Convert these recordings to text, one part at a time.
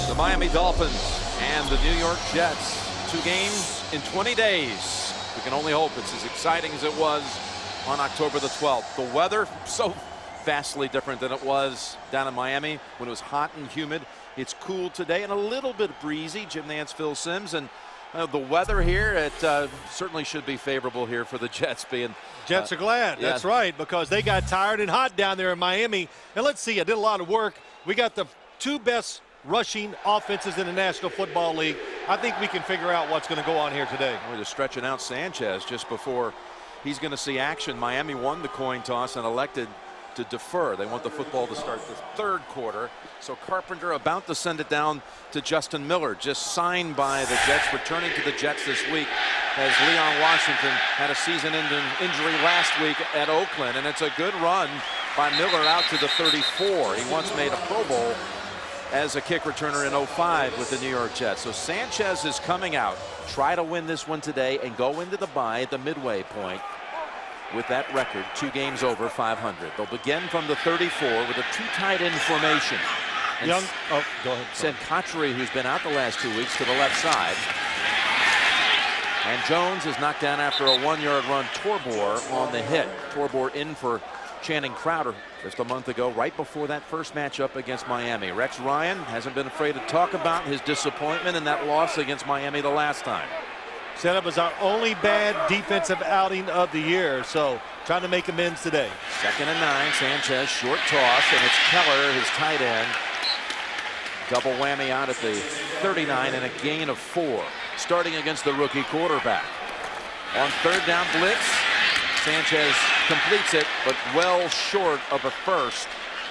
The Miami Dolphins and the New York Jets. 2 games in 20 days. We can only hope it's as exciting as it was on October the 12th. The weather so vastly different than it was down in Miami when it was hot and humid. It's cool today and a little bit breezy. Jim Nantz, Phil Simms, and the weather here, it certainly should be favorable here for the Jets. Jets are glad. Yeah. That's right, because they got tired and hot down there in Miami. And let's see, I did a lot of work. We got the 2 best rushing offenses in the National Football League. I think we can figure out what's going to go on here today. We're just stretching out Sanchez just before he's going to see action. Miami won the coin toss and elected to defer. They want the football to start the 3rd quarter. So Carpenter about to send it down to Justin Miller, just signed by the Jets, returning to the Jets this week, as Leon Washington had a season-ending injury last week at Oakland. And it's a good run by Miller out to the 34. He once made a Pro Bowl as a kick returner in 05 with the New York Jets. So Sanchez is coming out, try to win this one today and go into the bye at the midway point with that record, 2 games over 500. They'll begin from the 34 with a 2 tight end formation. And go ahead. Send Cotchery, who's been out the last 2 weeks, to the left side. And Jones is knocked down after a 1-yard run. Torbor on the hit. Torbor in for Channing Crowder just a month ago, right before that first matchup against Miami. Rex Ryan hasn't been afraid to talk about his disappointment in that loss against Miami the last time. Set up as our only bad defensive outing of the year, so trying to make amends today. 2nd and 9, Sanchez, short toss, and it's Keller, his tight end. Double whammy out at the 39 and a gain of 4. Starting against the rookie quarterback. On 3rd down blitz, Sanchez completes it, but well short of a first,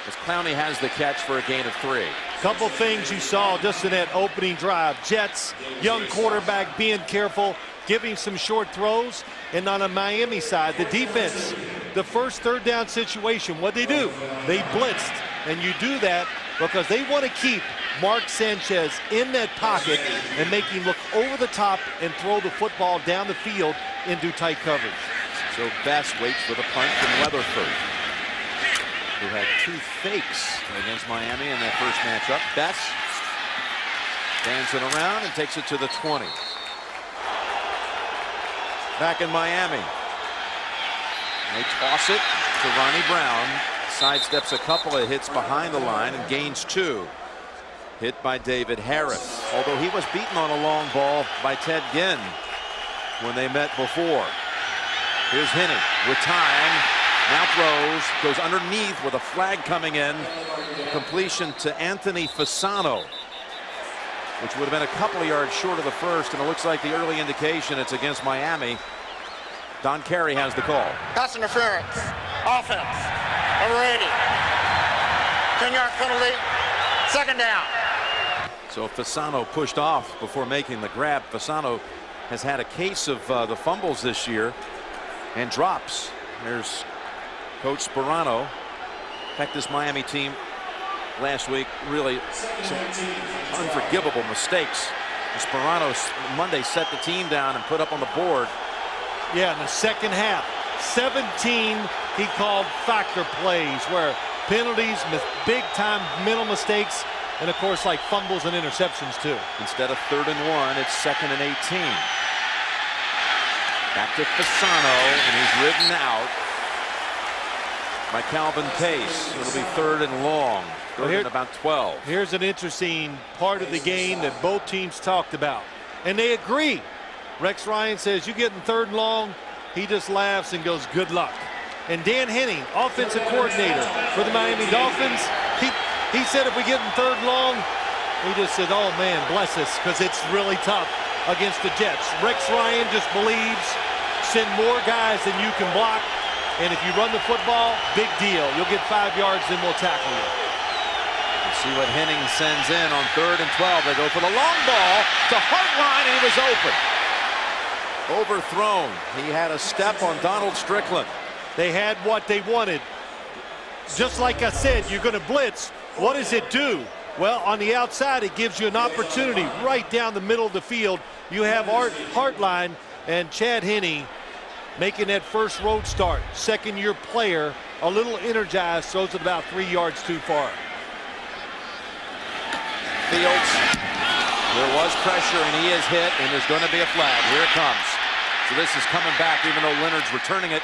as Clowney has the catch for a gain of 3. Couple things you saw just in that opening drive. Jets, young quarterback being careful, giving some short throws. And on the Miami side, the defense, the first 3rd down situation, what they do? They blitzed. And you do that because they want to keep Mark Sanchez in that pocket and make him look over the top and throw the football down the field into tight coverage. So Best waits for the punt from Weatherford, who had 2 fakes against Miami in that first matchup. Best dancing around and takes it to the 20. Back in Miami. They toss it to Ronnie Brown. Sidesteps a couple of hits behind the line and gains 2. Hit by David Harris, although he was beaten on a long ball by Ted Ginn when they met before. Here's Henning with time. Now throws, goes underneath with a flag coming in. Completion to Anthony Fasano, which would have been a couple of yards short of the first, and it looks like the early indication it's against Miami. Don Carey has the call. Pass interference. Offense. Over 80. 10-yard penalty. 2nd down. So Fasano pushed off before making the grab. Fasano has had a case of the fumbles this year and drops. There's Coach Sperano. In fact, this Miami team last week, really some unforgivable mistakes. Sperano Monday set the team down and put up on the board. Yeah, in the second half, 17 he called factor plays where penalties, big-time mental mistakes, and of course like fumbles and interceptions too. Instead of 3rd and 1, it's 2nd and 18. Back to Fasano, and he's ridden out by Calvin Pace. It'll be 3rd and long. 3rd and about 12. Here's an interesting part of the game that both teams talked about, and they agree. Rex Ryan says, you get in 3rd and long. He just laughs and goes, good luck. And Dan Henning, offensive coordinator for the Miami Dolphins, he said if we get in 3rd and long, he just said, oh man, bless us, because it's really tough against the Jets. Rex Ryan just believes, send more guys than you can block, and if you run the football, big deal. You'll get 5 yards, then we'll tackle you. We'll see what Henning sends in on 3rd and 12. They go for the long ball to Hartline, and he was open. Overthrown. He had a step on Donald Strickland. They had what they wanted. Just like I said, you're going to blitz. What does it do? Well, on the outside, it gives you an opportunity right down the middle of the field. You have Hartline and Chad Henne making that first road start. 2nd-year player, a little energized, throws it about 3 yards too far. Fields. There was pressure, and he is hit, and there's going to be a flag. Here it comes. So this is coming back, even though Leonard's returning it.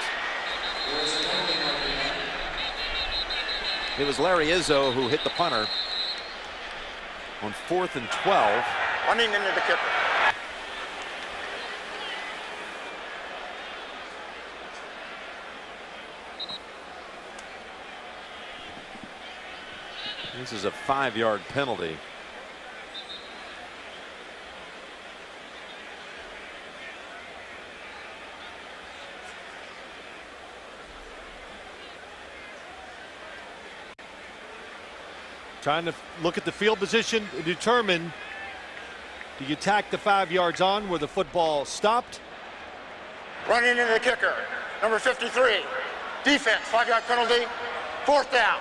It was Larry Izzo who hit the punter on 4th and 12. Running into the kicker. This is a 5-yard penalty. Trying to look at the field position to determine, do you tack the 5 yards on where the football stopped? Running into the kicker. Number 53. Defense. 5-yard penalty. 4th down.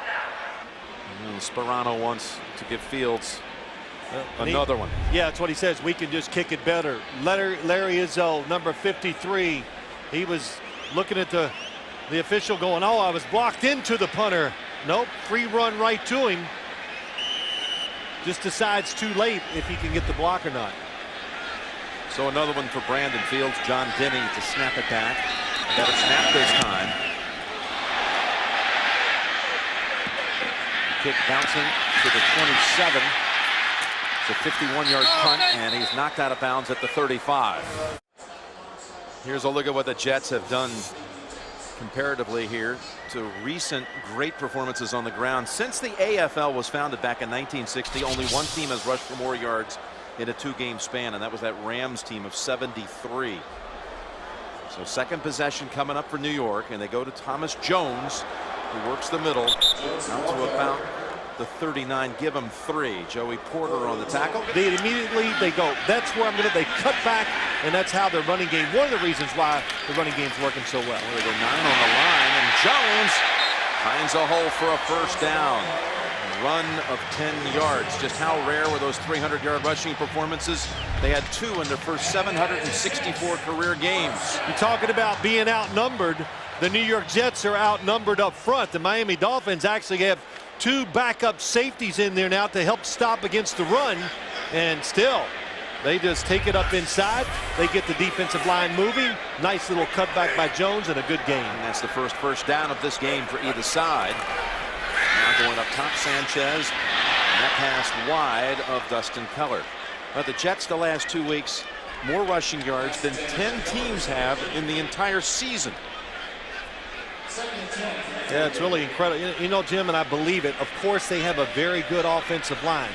Sperano wants to give Fields another one. Yeah, that's what he says. We can just kick it better. Larry Izzo, number 53. He was looking at the official going, oh, I was blocked into the punter. Nope, free run right to him. Just decides too late if he can get the block or not. So another one for Brandon Fields. John Denny to snap it back. Better snap this time. Kick bouncing to the 27. It's a 51-yard punt, and he's knocked out of bounds at the 35. Here's a look at what the Jets have done comparatively here to recent great performances on the ground. Since the AFL was founded back in 1960, only one team has rushed for more yards in a 2-game span, and that was that Rams team of 73. So second possession coming up for New York, and they go to Thomas Jones, who works the middle out to about the 39. Give him 3. Joey Porter on the tackle. They immediately go, that's where I'm going to, they cut back, and that's how their running game, one of the reasons why the running game's working so well. They go 9 on the line, and Jones finds a hole for a first down. A run of 10 yards. Just how rare were those 300-yard rushing performances? They had 2 in their first 764 career games. You're talking about being outnumbered. The New York Jets are outnumbered up front. The Miami Dolphins actually have 2 backup safeties in there now to help stop against the run, and still they just take it up inside. They get the defensive line moving. Nice little cutback by Jones, and a good game. And that's the first down of this game for either side. Now going up top, Sanchez, and that pass wide of Dustin Keller. But the Jets the last 2 weeks, more rushing yards than 10 teams have in the entire season. Yeah, it's really incredible. You know, Jim, and I believe it, of course they have a very good offensive line.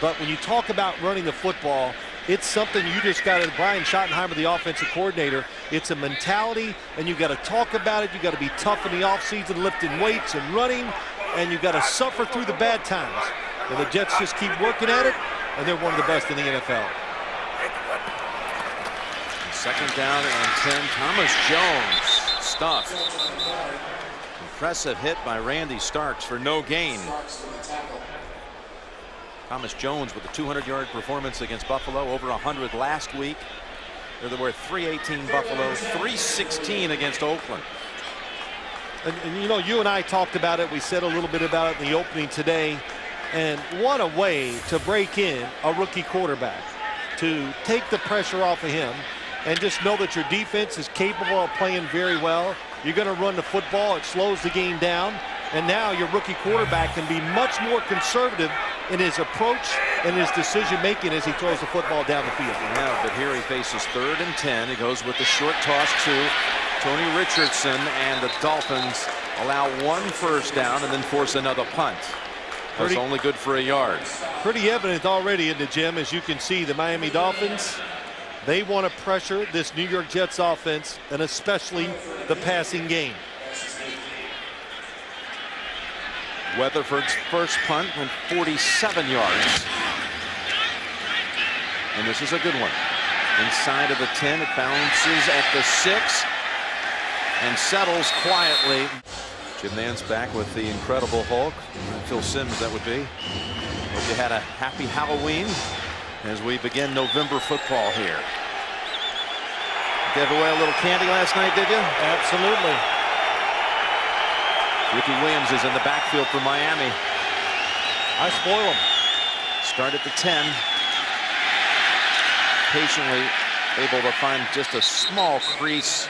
But when you talk about running the football, it's something you just got to, Brian Schottenheimer, the offensive coordinator, it's a mentality, and you got to talk about it. You got to be tough in the offseason, lifting weights and running, and you got to suffer through the bad times. And the Jets just keep working at it, and they're one of the best in the NFL. Second down and 10. Thomas Jones stuffed. Impressive hit by Randy Starks for no gain. Thomas Jones with a 200-yard performance against Buffalo, over 100 last week. There were 318 Buffalo, 316 against Oakland. And you know, you and I talked about it. We said a little bit about it in the opening today. And what a way to break in a rookie quarterback, to take the pressure off of him and just know that your defense is capable of playing very well. You're going to run the football. It slows the game down. And now your rookie quarterback can be much more conservative in his approach and his decision-making as he throws the football down the field. Yeah, but here he faces 3rd and 10. He goes with the short toss to Tony Richardson, and the Dolphins allow 1 first down and then force another punt. That's only good for a yard. Pretty evident already in the gym, as you can see, the Miami Dolphins, they want to pressure this New York Jets offense, and especially the passing game. Weatherford's first punt went 47 yards. And this is a good one. Inside of the 10, it bounces at the 6 and settles quietly. Jim Nance back with the Incredible Hulk. Phil Simms, that would be. Hope you had a happy Halloween as we begin November football here. Gave away a little candy last night, did you? Absolutely. Ricky Williams is in the backfield for Miami. I spoil him. Start at the 10. Patiently able to find just a small crease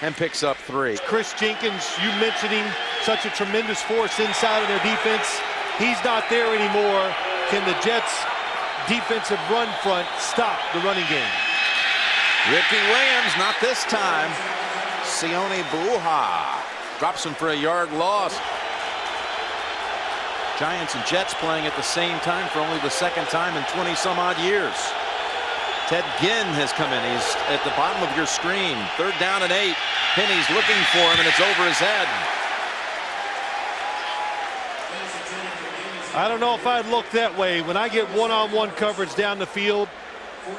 and picks up 3. Chris Jenkins, you mentioned him, such a tremendous force inside of their defense. He's not there anymore. Can the Jets defensive run front stop the running game? Ricky Williams, not this time. Sione Buha drops him for a yard loss. Giants and Jets playing at the same time for only the second time in 20 some odd years. Ted Ginn has come in. He's at the bottom of your screen. 3rd down and 8. Penny's looking for him, and it's over his head. I don't know if I'd look that way. When I get one-on-one coverage down the field,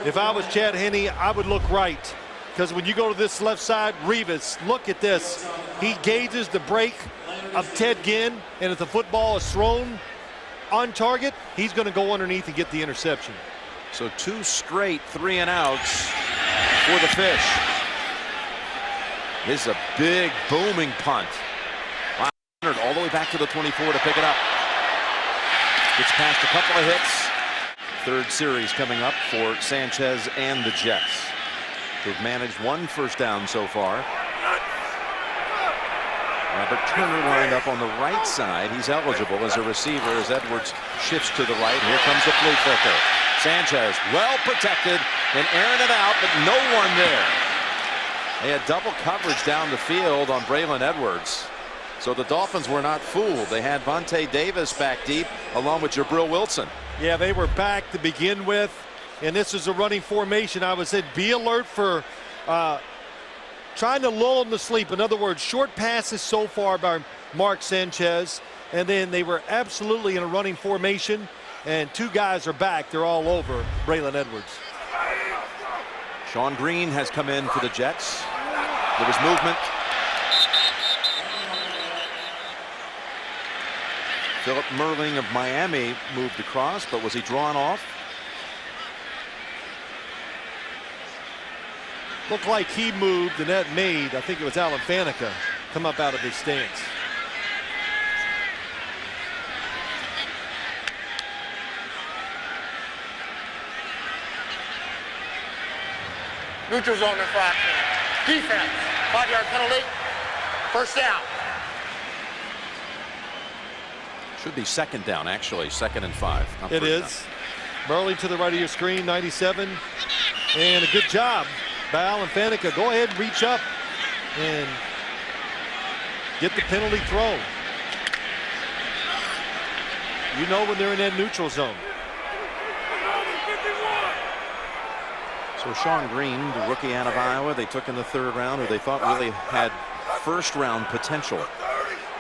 if I was Chad Henne, I would look right. Because when you go to this left side, Revis, look at this. He gauges the break of Ted Ginn, and if the football is thrown on target, he's going to go underneath and get the interception. So 2 straight 3-and-outs for the Fish. This is a big booming punt. All the way back to the 24 to pick it up. Gets past a couple of hits. 3rd series coming up for Sanchez and the Jets, who've managed 1 first down so far. Robert Turner lined up on the right side. He's eligible as a receiver as Edwards shifts to the right. Here comes the flea flicker. Sanchez well protected and airing it out, but no one there. They had double coverage down the field on Braylon Edwards. So the Dolphins were not fooled. They had Vontae Davis back deep along with Jabril Wilson. Yeah, they were back to begin with, and this is a running formation. I would say be alert for trying to lull them to sleep. In other words, short passes so far by Mark Sanchez, and then they were absolutely in a running formation, and 2 guys are back. They're all over Braylon Edwards. Sean Green has come in for the Jets. There was movement. Philip Merling of Miami moved across, but was he drawn off? Looked like he moved, and that made, I think it was Alan Faneca, come up out of his stance. Neutral zone infraction. Defense. 5-yard penalty. First down. Should be 2nd down, actually. 2nd and 5. It is. Burley to the right of your screen, 97. And a good job by Alan Faneca. Go ahead and reach up and get the penalty throw. You know when they're in that neutral zone. So Sean Green, the rookie out of Iowa, they took in the 3rd round, who they thought really had 1st-round potential.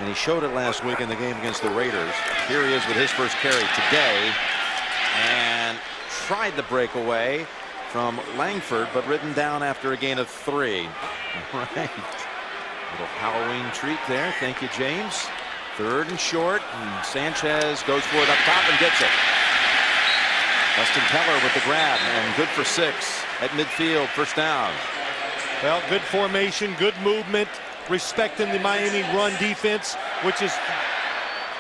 And he showed it last week in the game against the Raiders. Here he is with his first carry today. And tried the breakaway from Langford, but ridden down after a gain of 3. All right. Little Halloween treat there. Thank you, James. 3rd and short. And Sanchez goes for it up top and gets it. Dustin Keller with the grab, and good for 6 at midfield. First down. Well, good formation, good movement, respecting the Miami run defense, which is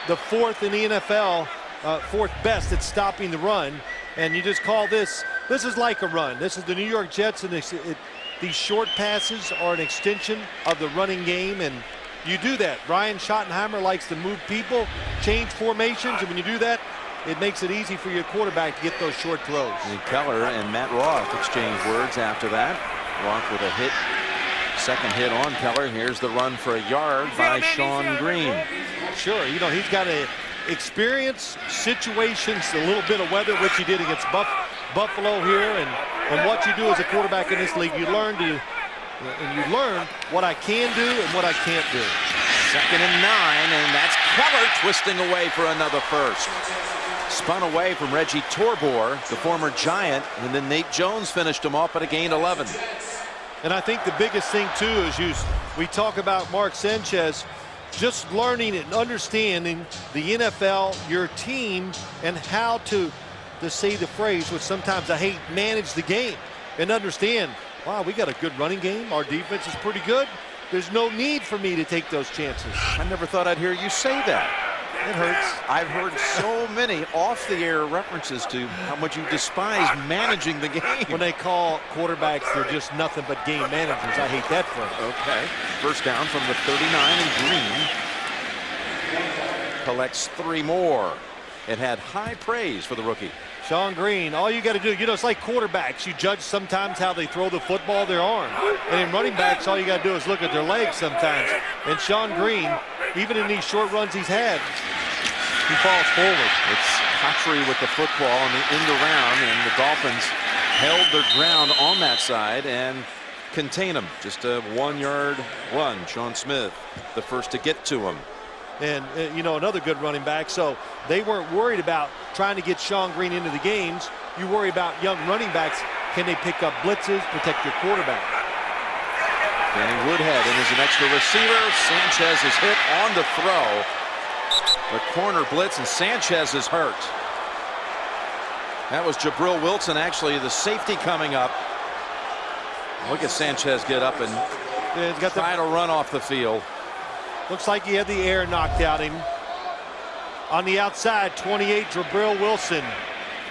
the 4th in the NFL, 4th best at stopping the run. And you just call this is like a run. This is the New York Jets, and these short passes are an extension of the running game, and you do that. Ryan Schottenheimer likes to move people, change formations, and when you do that, it makes it easy for your quarterback to get those short throws. And Keller and Matt Roth exchange words after that. Roth with a hit. 2nd hit on Keller. Here's the run for a yard by Sean Green. Sure, you know, he's got to experience situations, a little bit of weather, which he did against Buffalo here, and what you do as a quarterback in this league, you learn what I can do and what I can't do. 2nd and 9, and that's Keller twisting away for another first. Spun away from Reggie Torbor, the former Giant, and then Nate Jones finished him off, but a gain 11. And I think the biggest thing too is we talk about Mark Sanchez, just learning and understanding the NFL, your team, and how to say the phrase, which sometimes I hate, manage the game, and understand, wow, we got a good running game. Our defense is pretty good. There's no need for me to take those chances. I never thought I'd hear you say that. It hurts. I've heard so many off-the-air references to how much you despise managing the game. When they call quarterbacks, they're just nothing but game managers. I hate that phrase. Okay. First down from the 39, and Green collects 3 more. It had high praise for the rookie. Sean Green, all you got to do, it's like quarterbacks. You judge sometimes how they throw the football, their arm. And in running backs, all you got to do is look at their legs sometimes. And Sean Green, even in these short runs he's had, he falls forward. It's Hatchery with the football on the end around, and the Dolphins held their ground on that side and contain him. Just a 1-yard run. Sean Smith, the first to get to him. And, another good running back. So they weren't worried about trying to get Sean Green into the games. You worry about young running backs. Can they pick up blitzes, protect your quarterback? Danny Woodhead in as an extra receiver. Sanchez is hit on the throw. The corner blitz, and Sanchez is hurt. That was Jabril Wilson, actually, the safety coming up. Look at Sanchez get up and try to run off the field. Looks like he had the air knocked out him. On the outside, 28, Jabril Wilson.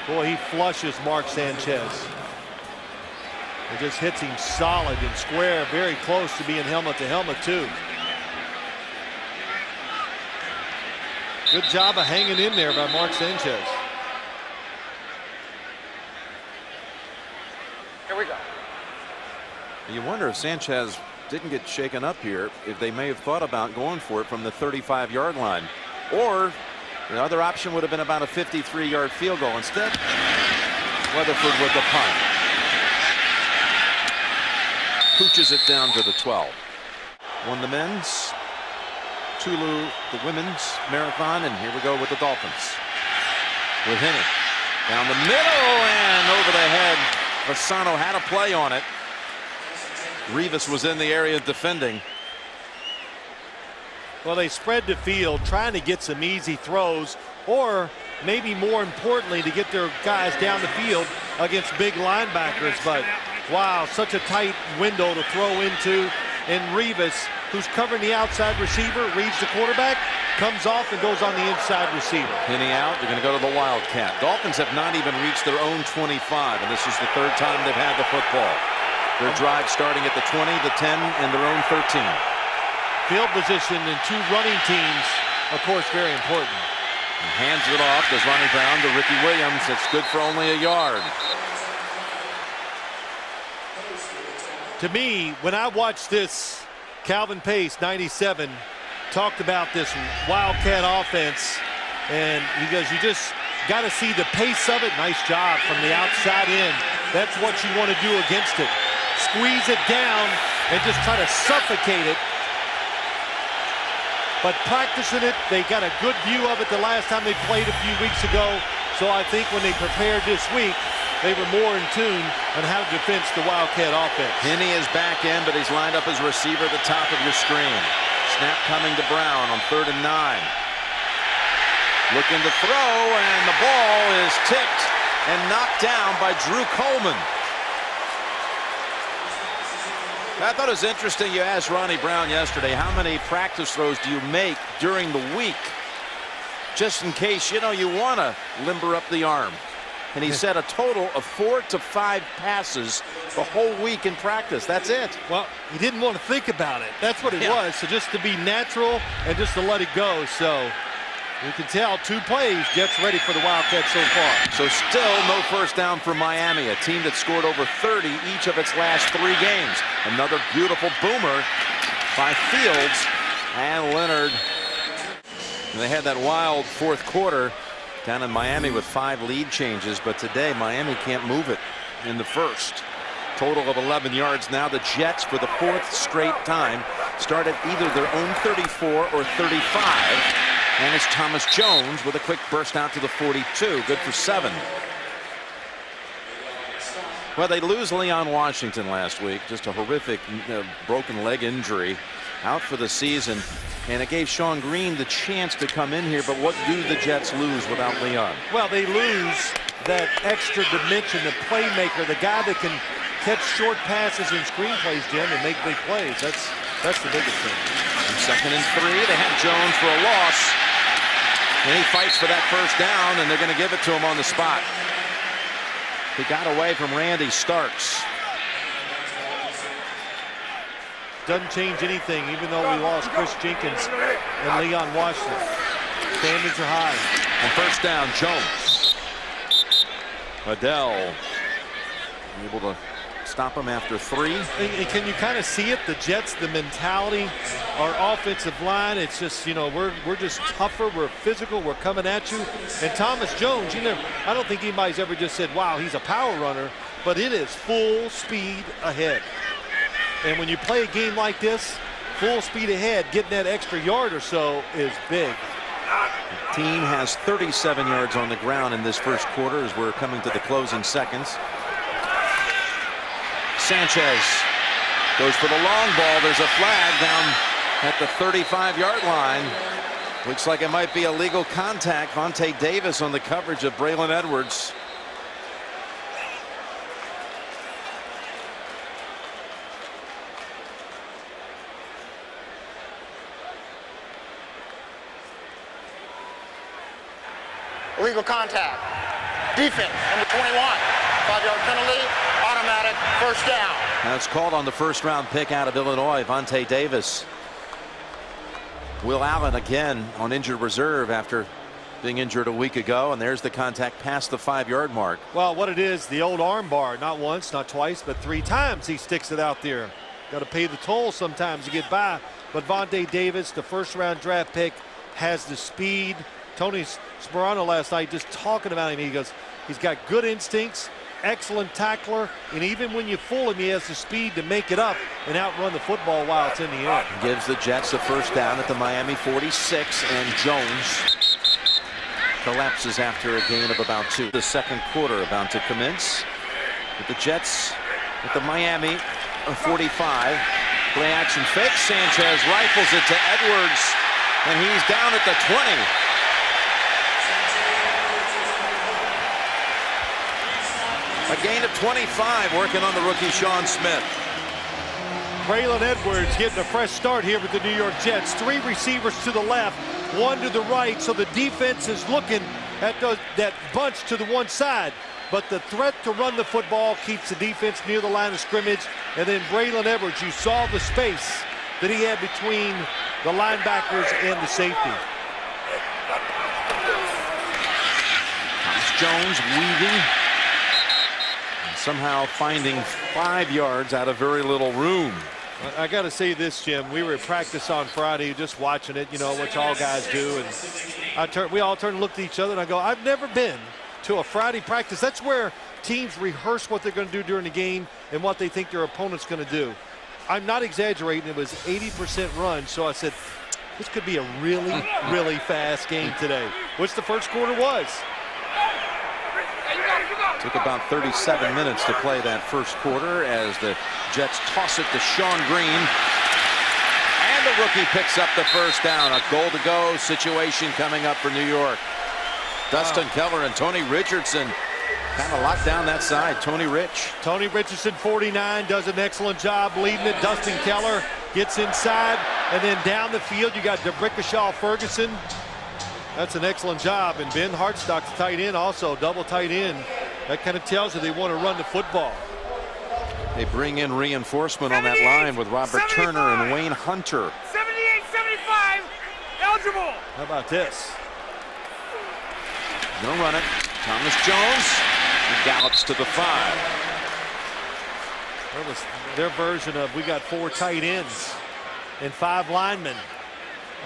Boy, he flushes Mark Sanchez. It just hits him solid and square, very close to being helmet to helmet, too. Good job of hanging in there by Mark Sanchez. Here we go. You wonder if Sanchez didn't get shaken up here, if they may have thought about going for it from the 35-yard line. Or the other option would have been about a 53-yard field goal. Instead, Weatherford with the punt. Pooches it down to the 12. Won the men's, Tulu the women's marathon, and here we go with the Dolphins. With Henning down the middle and over the head. Fasano had a play on it. Rivas was in the area defending. Well, they spread the field trying to get some easy throws, or maybe more importantly to get their guys down the field against big linebackers. But wow, such a tight window to throw into. And Rivas, who's covering the outside receiver, reads the quarterback, comes off and goes on the inside receiver. Henning out. They're going to go to the Wildcat. Dolphins have not even reached their own 25, and this is the 3rd time they've had the football. Their drive starting at the 20, the 10, and their own 13. Field position in 2 running teams, of course, very important. And hands it off as Ronnie Brown to Ricky Williams. It's good for only a yard. To me, when I watched this, Calvin Pace, 97, talked about this Wildcat offense, and he goes, you just got to see the pace of it. Nice job from the outside in. That's what you want to do against it. Squeeze it down and just try to suffocate it. But practicing it, they got a good view of it the last time they played a few weeks ago. So I think when they prepared this week, they were more in tune on how to defend the Wildcat offense. Henny is back in, but he's lined up as receiver at the top of your screen. Snap coming to Brown on 3rd and 9. Looking to throw, and the ball is tipped and knocked down by Drew Coleman. I thought it was interesting. You asked Ronnie Brown yesterday, how many practice throws do you make during the week? Just in case, you want to limber up the arm. And he said a total of 4 to 5 passes the whole week in practice. That's it. Well, he didn't want to think about it. That's what it was. So just to be natural and just to let it go. So you can tell 2 plays, Jets ready for the Wildcats so far. So still no first down for Miami, a team that scored over 30 each of its last 3 games. Another beautiful boomer by Fields and Leonard. And they had that wild 4th quarter down in Miami with 5 lead changes, but today Miami can't move it in the first. Total of 11 yards now. The Jets, for the 4th straight time, start at either their own 34 or 35. And it's Thomas Jones with a quick burst out to the 42. Good for 7. Well, they lose Leon Washington last week. Just a horrific broken leg injury. Out for the season. And it gave Sean Green the chance to come in here. But what do the Jets lose without Leon? Well, they lose that extra dimension, the playmaker, the guy that can catch short passes and screenplays, Jim, and make big plays. That's the biggest thing. And 2nd and 3. They have Jones for a loss. And he fights for that first down, and they're going to give it to him on the spot. He got away from Randy Starks. Doesn't change anything, even though we lost Chris Jenkins and Leon Washington. Standards are high. And first down, Jones. Adele able to stop him after 3. And can you kind of see it? The Jets, the mentality, our offensive line, it's just, you know, we're just tougher, we're physical, we're coming at you. And Thomas Jones, you know, I don't think anybody's ever just said, wow, he's a power runner, but it is full speed ahead. And when you play a game like this, full speed ahead, getting that extra yard or so is big. The team has 37 yards on the ground in this first quarter as we're coming to the closing seconds. Sanchez goes for the long ball. There's a flag down at the 35-yard line. Looks like it might be illegal contact. Vontae Davis on the coverage of Braylon Edwards. Illegal contact. Defense, number 21. 5-yard penalty, automatic first down. That's called on the first-round pick out of Illinois, Vontae Davis. Will Allen again on injured reserve after being injured a week ago, and there's the contact past the 5-yard mark. Well, what it is, the old arm bar, not once, not twice, but 3 times he sticks it out there. Got to pay the toll sometimes to get by. But Vontae Davis, the first-round draft pick, has the speed. Tony Sperano last night just talking about him. He goes, he's got good instincts, excellent tackler, and even when you fool him, he has the speed to make it up and outrun the football while it's in the air. Gives the Jets the first down at the Miami 46, and Jones collapses after a gain of about 2. The second quarter about to commence with the Jets at the Miami 45. Play action fake. Sanchez rifles it to Edwards, and he's down at the 20. A gain of 25, working on the rookie Sean Smith. Braylon Edwards getting a fresh start here with the New York Jets. 3 receivers to the left, 1 to the right, so the defense is looking at that bunch to the one side. But the threat to run the football keeps the defense near the line of scrimmage. And then Braylon Edwards, you saw the space that he had between the linebackers and the safety. Thomas Jones weaving. Somehow finding 5 yards out of very little room. I got to say this, Jim. We were at practice on Friday just watching it, you know, what y'all guys do. And we all turned and looked at each other, and I go, I've never been to a Friday practice. That's where teams rehearse what they're going to do during the game and what they think their opponent's going to do. I'm not exaggerating. It was 80% run, so I said, this could be a really, really fast game today, which the first quarter was. Took about 37 minutes to play that first quarter as the Jets toss it to Sean Green. And the rookie picks up the first down. A goal-to-go situation coming up for New York. Dustin Keller and Tony Richardson kind of locked down that side. Tony Richardson, 49, does an excellent job leading it. Dustin Keller gets inside, and then down the field you got DeBrickashaw Ferguson. That's an excellent job. And Ben Hartstock's tight end also, double tight end. That kind of tells you they want to run the football. They bring in reinforcement on that line with Robert 75. Turner and Wayne Hunter. 78-75, eligible. How about this? Gonna run it. Thomas Jones. He gallops to the 5. That was their version of we got 4 tight ends and 5 linemen.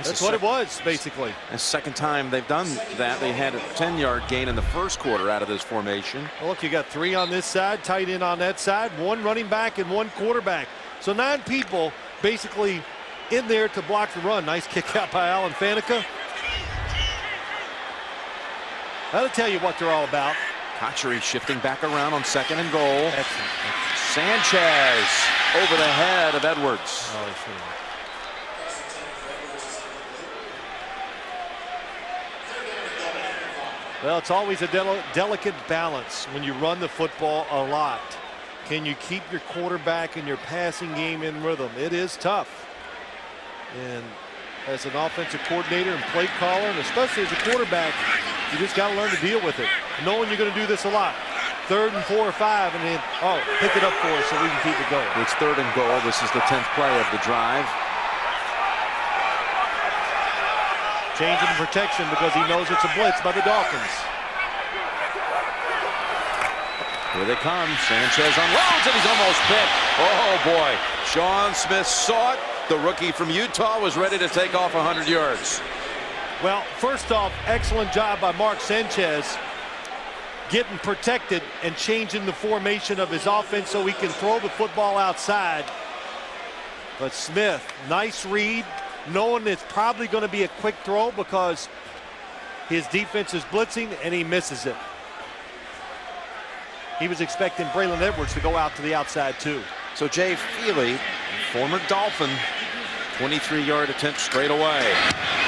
That's what it was, basically. The second time they've done that. They had a 10-yard gain in the first quarter out of this formation. Well, look, you got 3 on this side, tight end on that side, 1 running back and 1 quarterback. So 9 people basically in there to block the run. Nice kick out by Alan Faneca. That'll tell you what they're all about. Kochery shifting back around on 2nd and goal. Excellent. Sanchez over the head of Edwards. Oh, he should have. Well, it's always a delicate balance when you run the football a lot. Can you keep your quarterback and your passing game in rhythm? It is tough. And as an offensive coordinator and play caller, and especially as a quarterback, you just got to learn to deal with it, knowing you're going to do this a lot. 3rd and 4 or 5, and then, oh, pick it up for us so we can keep it going. It's 3rd and goal. This is the 10th play of the drive. Changing the protection because he knows it's a blitz by the Dolphins. Here they come. Sanchez unloads, and he's almost picked. Oh, boy. Sean Smith saw it. The rookie from Utah was ready to take off 100 yards. Well, first off, excellent job by Mark Sanchez getting protected and changing the formation of his offense so he can throw the football outside. But Smith, nice read, knowing it's probably going to be a quick throw because his defense is blitzing, and he misses it. He was expecting Braylon Edwards to go out to the outside too. So Jay Feely, former Dolphin, 23-yard attempt straight away.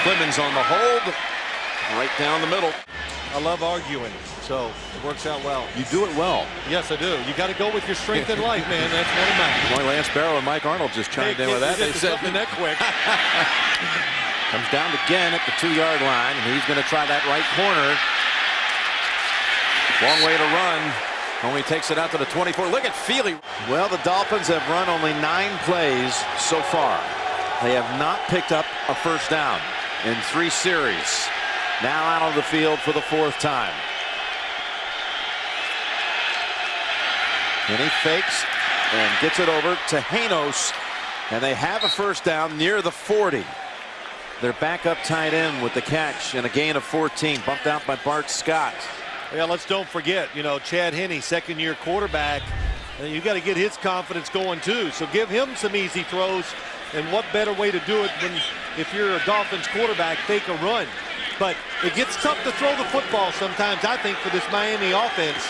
Clemens on the hold, right down the middle. I love arguing, so it works out well. You do it well. Yes, I do. You got to go with your strength in life, man. That's one of mine. Boy, Lance Barrow and Mike Arnold just chimed in with that. They said something that quick. Comes down again at the 2-yard line, and he's going to try that right corner. Long way to run. Only takes it out to the 24. Look at Feely. Well, the Dolphins have run only 9 plays so far. They have not picked up a first down in 3 series. Now out on the field for the 4th time. And he fakes and gets it over to Janos, and they have a first down near the 40. Their backup tight end with the catch and a gain of 14, bumped out by Bart Scott. Yeah, let's don't forget, you know, Chad Henne, 2nd-year quarterback. You got to get his confidence going too. So give him some easy throws, and what better way to do it when, if you're a Dolphins quarterback, fake a run. But it gets tough to throw the football sometimes, I think, for this Miami offense,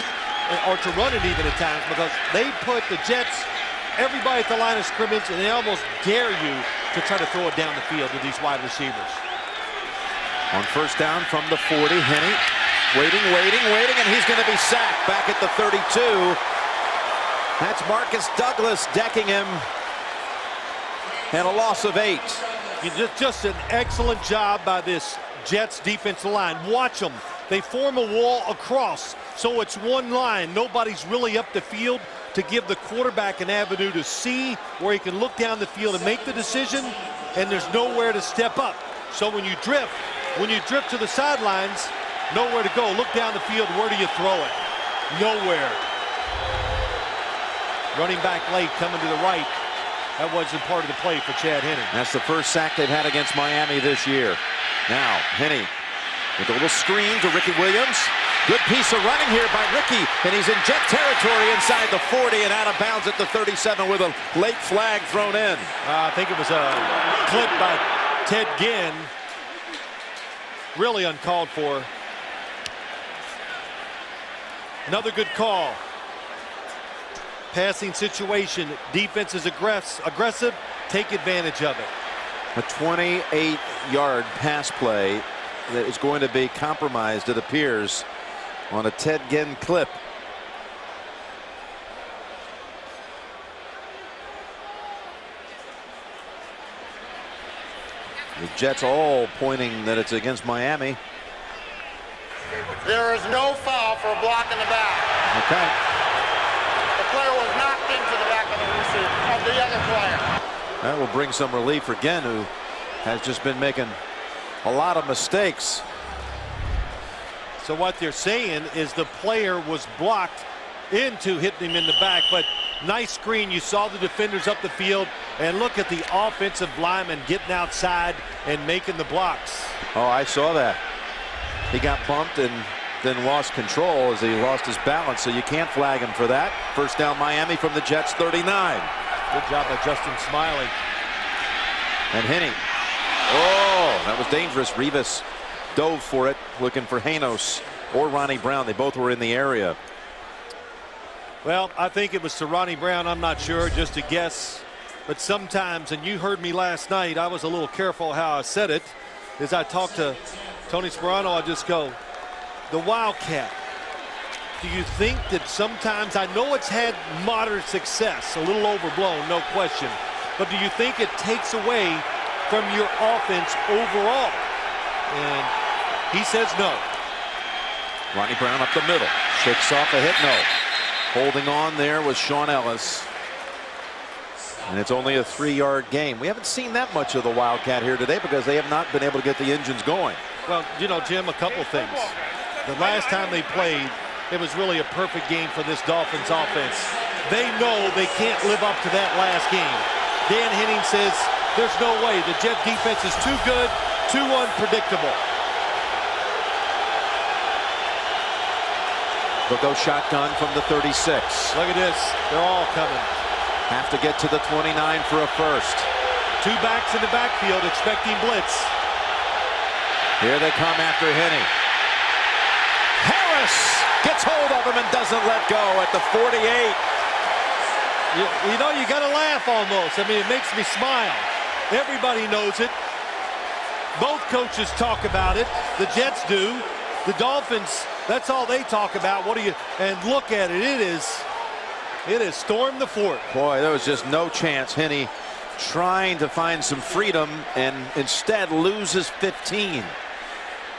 or to run it even at times, because they put the Jets, everybody at the line of scrimmage, and they almost dare you to try to throw it down the field with these wide receivers. On first down from the 40, Henne waiting, and he's going to be sacked back at the 32. That's Marcus Douglas decking him, and a loss of 8. Just an excellent job by this Jets defensive line. Watch them. They form a wall across, so it's one line. Nobody's really up the field to give the quarterback an avenue to see where he can look down the field and make the decision, and there's nowhere to step up. So when you drift to the sidelines, nowhere to go. Look down the field. Where do you throw it? Nowhere. Running back late, coming to the right. That wasn't part of the play for Chad Henne. That's the first sack they've had against Miami this year. Now, Henne with a little screen to Ricky Williams. Good piece of running here by Ricky, and he's in jet territory inside the 40 and out of bounds at the 37 with a late flag thrown in. I think it was a clip by Ted Ginn. Really uncalled for. Another good call. Passing situation. Defense is aggressive. Take advantage of it. A 28-yard pass play that is going to be compromised, it appears, on a Ted Ginn clip. The Jets all pointing that it's against Miami. There is no foul for a block in the back. Okay. The player was knocked into the back of the receiver, of the other player. That will bring some relief for Ginn, who has just been making a lot of mistakes. So what they're saying is the player was blocked into hitting him in the back, but nice screen. You saw the defenders up the field, and look at the offensive lineman getting outside and making the blocks. Oh, I saw that. He got bumped and then lost control as he lost his balance, so you can't flag him for that. First down Miami from the Jets 39. Good job by Justin Smiley. And Henne. Oh, that was dangerous. Rivas dove for it, looking for Janos or Ronnie Brown. They both were in the area. Well, I think it was to Ronnie Brown. I'm not sure, just a guess. But sometimes, and you heard me last night, I was a little careful how I said it. As I talked to Tony Sperano, I just go, the Wildcat. Do you think that sometimes, I know it's had moderate success, a little overblown, no question, but do you think it takes away from your offense overall? And he says no. Ronnie Brown up the middle. Shakes off a hit. No. Holding on there was Sean Ellis. And it's only a 3-yard game. We haven't seen that much of the Wildcat here today because they have not been able to get the engines going. Well, you know, Jim, a couple things. The last time they played, it was really a perfect game for this Dolphins offense. They know they can't live up to that last game. Dan Henning says there's no way. The Jet defense is too good, too unpredictable. They'll go shotgun from the 36. Look at this. They're all coming. Have to get to the 29 for a first. 2 backs in the backfield expecting blitz. Here they come after Henning. Harris gets hold of him and doesn't let go at the 48. You know, you got to laugh almost. I mean, it makes me smile. Everybody knows it. Both coaches talk about it. The Jets do. The Dolphins, that's all they talk about. What do you, and look at it. It is storm the fort. Boy, there was just no chance. Henny trying to find some freedom and instead loses 15.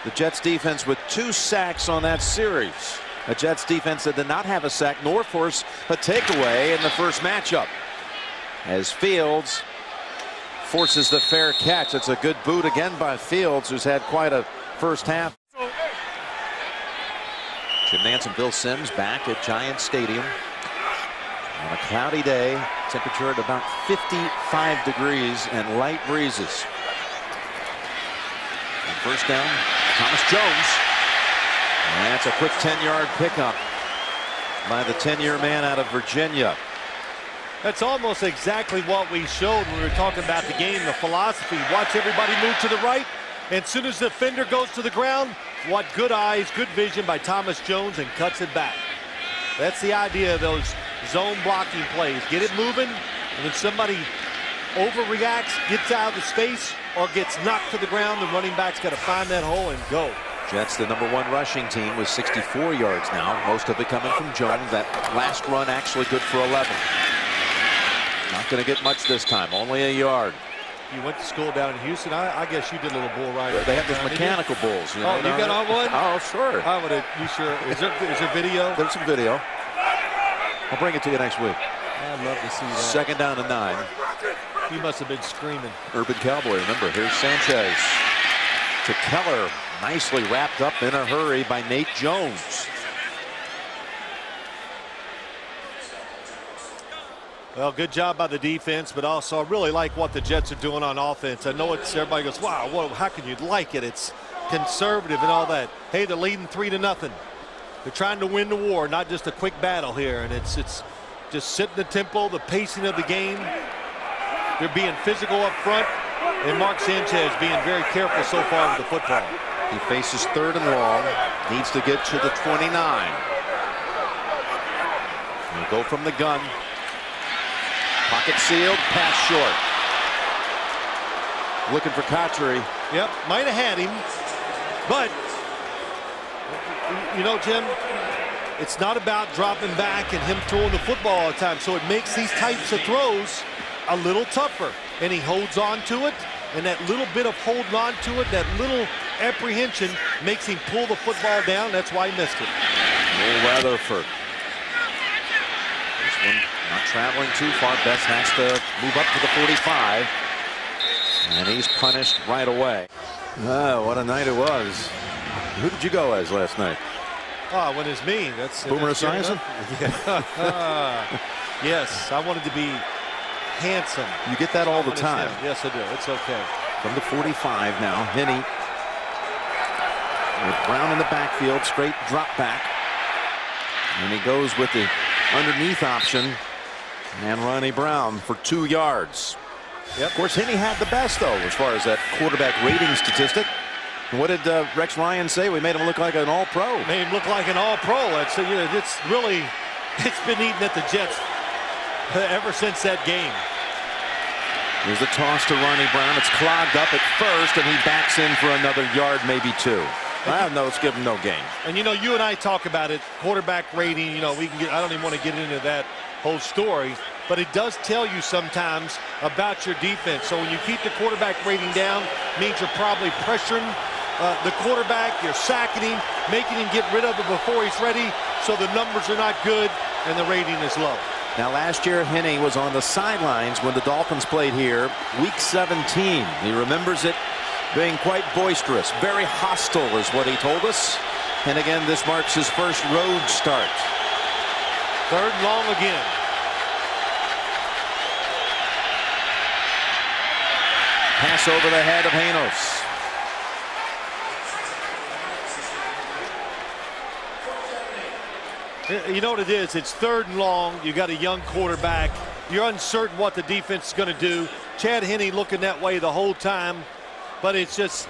The Jets defense with 2 sacks on that series. A Jets defense that did not have a sack nor force a takeaway in the first matchup. As Fields forces the fair catch. It's a good boot again by Fields, who's had quite a first half. Jim Nantz and Bill Sims back at Giants Stadium. On a cloudy day, temperature at about 55 degrees and light breezes. And first down, Thomas Jones. And that's a quick 10-yard pickup by the 10-year man out of Virginia. That's almost exactly what we showed when we were talking about the game, the philosophy. Watch everybody move to the right. And as soon as the defender goes to the ground, what good eyes, good vision by Thomas Jones, and cuts it back. That's the idea of those zone blocking plays. Get it moving, and when somebody overreacts, gets out of the space, or gets knocked to the ground, the running back's got to find that hole and go. Jets, the #1 rushing team, with 64 yards now. Most of it coming from Jones. That last run actually good for 11. Not going to get much this time. Only a yard. You went to school down in Houston. I guess you did a little bull riding. They have those mechanical bulls. You know, you got on one? Oh, sure. I would have. You sure? Is there video? There's some video. I'll bring it to you next week. I'd love to see that. Second down and 9. He must have been screaming. Urban Cowboy. Remember, here's Sanchez to Keller. Nicely wrapped up in a hurry by Nate Jones. Well, good job by the defense, but also I really like what the Jets are doing on offense. I know it's everybody goes, wow, how can you like it? It's conservative and all that. Hey, they're leading 3-0. They're trying to win the war, not just a quick battle here. And it's just setting the tempo, the pacing of the game. They're being physical up front, and Mark Sanchez being very careful so far with the football. He faces 3rd and long. Needs to get to the 29. He'll go from the gun. Pocket sealed, pass short. Looking for Cotchery. Yep, might have had him, but you know, Jim, it's not about dropping back and him throwing the football all the time. So it makes these types of throws a little tougher, and he holds on to it, and that little bit of holding on to it, that little apprehension makes him pull the football down. That's why he missed it. Weatherford. This one not traveling too far. Best has to move up to the 45. And he's punished right away. Oh, what a night it was. Who did you go as last night? Oh, I went as me. That's Boomer Esiason? Yeah. Yes, I wanted to be handsome. You get that all the time. Yes, I do. It's okay. From the 45 now, Henny with Brown in the backfield, straight drop back. And he goes with the underneath option, and Ronnie Brown for 2 yards. Yep. Of course, Henny had the best, though, as far as that quarterback rating statistic. What did Rex Ryan say? We made him look like an all-pro. Made him look like an all-pro. It's really, it's been eating at the Jets ever since that game. There's the toss to Ronnie Brown. It's clogged up at first, and he backs in for another yard, maybe 2. No, let's give him no gain. And you know, you and I talk about it, quarterback rating, you know, we can get, I don't even want to get into that whole story, but it does tell you sometimes about your defense. So when you keep the quarterback rating down, means you're probably pressuring the quarterback, you're sacking him, making him get rid of it before he's ready, so the numbers are not good and the rating is low. Now, last year, Henne was on the sidelines when the Dolphins played here, week 17. He remembers it being quite boisterous, very hostile is what he told us. And again, this marks his first road start. 3rd and long again. Pass over the head of Janos. You know what it is? It's 3rd and long. You got a young quarterback. You're uncertain what the defense is going to do. Chad Henne looking that way the whole time, but it's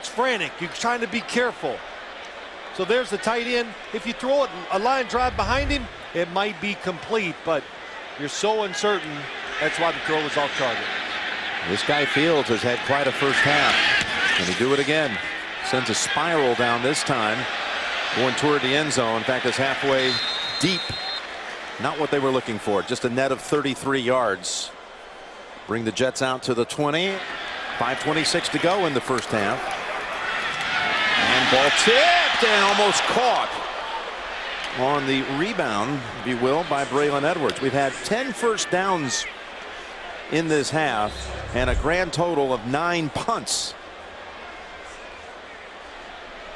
frantic. You're trying to be careful. So there's the tight end. If you throw it a line drive behind him, it might be complete, but you're so uncertain. That's why the throw was off target. This guy Fields has had quite a first half. Can he do it again? Sends a spiral down this time, going toward the end zone. In fact, it's halfway deep. Not what they were looking for. Just a net of 33 yards. Bring the Jets out to the 20. 5:26 to go in the first half. And ball tipped and almost caught on the rebound, if you will, by Braylon Edwards. We've had 10 first downs in this half and a grand total of 9 punts.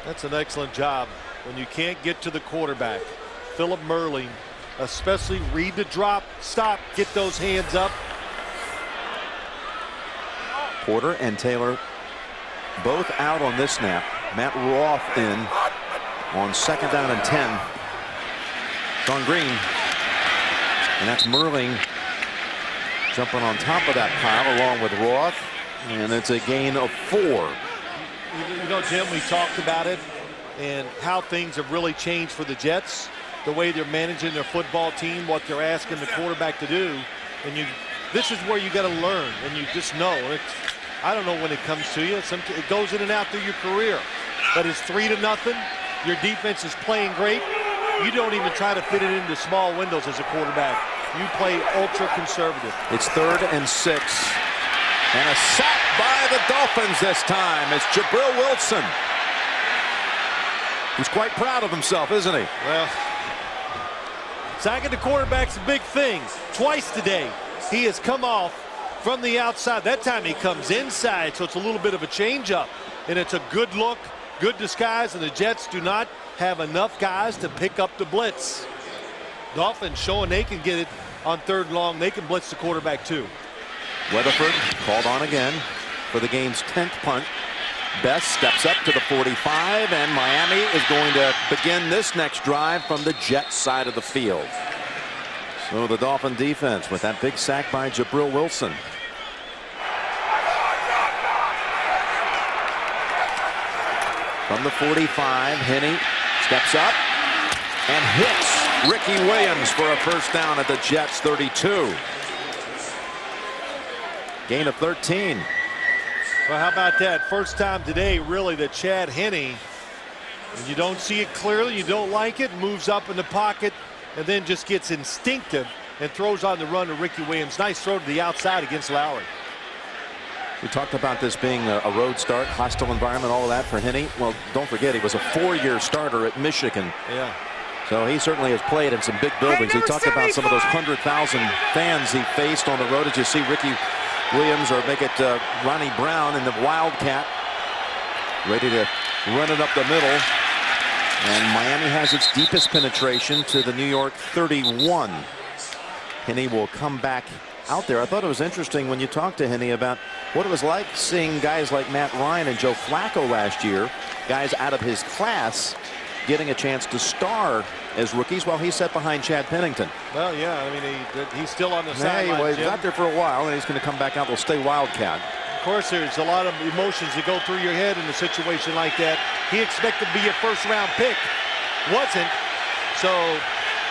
That's an excellent job when you can't get to the quarterback. Philip Merling, especially read the drop, stop, get those hands up. Porter and Taylor both out on this snap. Matt Roth in on 2nd down and 10. Sean Green. And that's Merling jumping on top of that pile along with Roth. And it's a gain of 4. You know, Jim, we talked about it and how things have really changed for the Jets. The way they're managing their football team, what they're asking the quarterback to do. And this is where you got to learn, and you just know. I don't know when it comes to you. It goes in and out through your career. But it's 3-0. Your defense is playing great. You don't even try to fit it into small windows as a quarterback. You play ultra conservative. It's 3rd and 6. And a sack by the Dolphins this time. It's Jabril Wilson. He's quite proud of himself, isn't he? Well, sacking the quarterback's a big thing. Twice today, he has come off from the outside. That time he comes inside, so it's a little bit of a change-up. And it's a good look, good disguise, and the Jets do not have enough guys to pick up the blitz. Dolphins showing they can get it on 3rd and long. They can blitz the quarterback too. Weatherford called on again for the game's 10th punt. Best steps up to the 45, and Miami is going to begin this next drive from the Jets side of the field. So the Dolphin defense with that big sack by Jabril Wilson. From the 45, Henne steps up and hits Ricky Williams for a first down at the Jets 32. Gain of 13. Well, how about that? First time today, really, that Chad Henne, and you don't see it clearly, you don't like it, moves up in the pocket, and then just gets instinctive and throws on the run to Ricky Williams. Nice throw to the outside against Lowry. We talked about this being a road start, hostile environment, all of that for Henne. Well, don't forget, he was a 4-year starter at Michigan. Yeah. So he certainly has played in some big buildings. He talked about some of those 100,000 fans he faced on the road. As you see Ricky Williams, or make it Ronnie Brown in the Wildcat, ready to run it up the middle. And Miami has its deepest penetration to the New York 31. Henne will come back out there. I thought it was interesting when you talked to Henne about what it was like seeing guys like Matt Ryan and Joe Flacco last year, guys out of his class, getting a chance to star as rookies while he sat behind Chad Pennington. Well, yeah, I mean, he's still on the sideline. Well, he's out there for a while, and he's going to come back out. They'll stay Wildcat. Of course, there's a lot of emotions that go through your head in a situation like that. He expected to be a first-round pick. Wasn't. So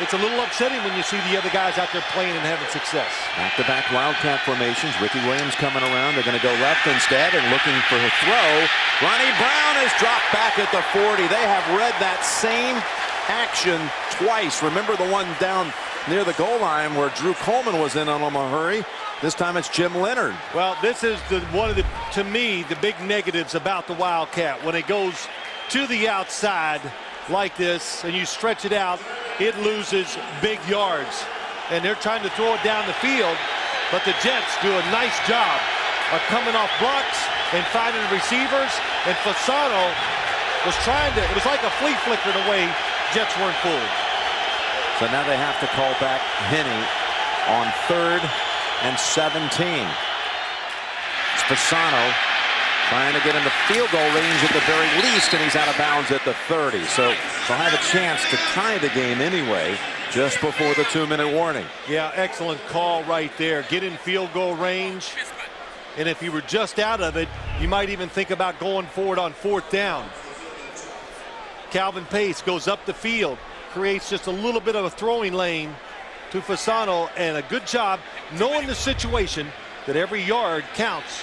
it's a little upsetting when you see the other guys out there playing and having success. Back-to-back Wildcat formations. Ricky Williams coming around. They're going to go left instead and looking for a throw. Ronnie Brown is dropped back at the 40. They have read that same action twice. Remember the one down near the goal line where Drew Coleman was in on him a hurry? This time it's Jim Leonard. Well, this is one of the, to me, the big negatives about the Wildcat. When it goes to the outside like this and you stretch it out, it loses big yards. And they're trying to throw it down the field, but the Jets do a nice job of coming off blocks and finding receivers. And Fasano was trying to, it was like a flea flicker the way Jets weren't fooled. So now they have to call back Henne on 3rd and 17. It's Fasano trying to get in the field goal range at the very least, and he's out of bounds at the 30. So they'll have a chance to tie the game anyway just before the 2-minute warning. Yeah, excellent call right there. Get in field goal range. And if you were just out of it, you might even think about going forward on 4th down. Calvin Pace goes up the field, creates just a little bit of a throwing lane to Fasano, and a good job knowing the situation that every yard counts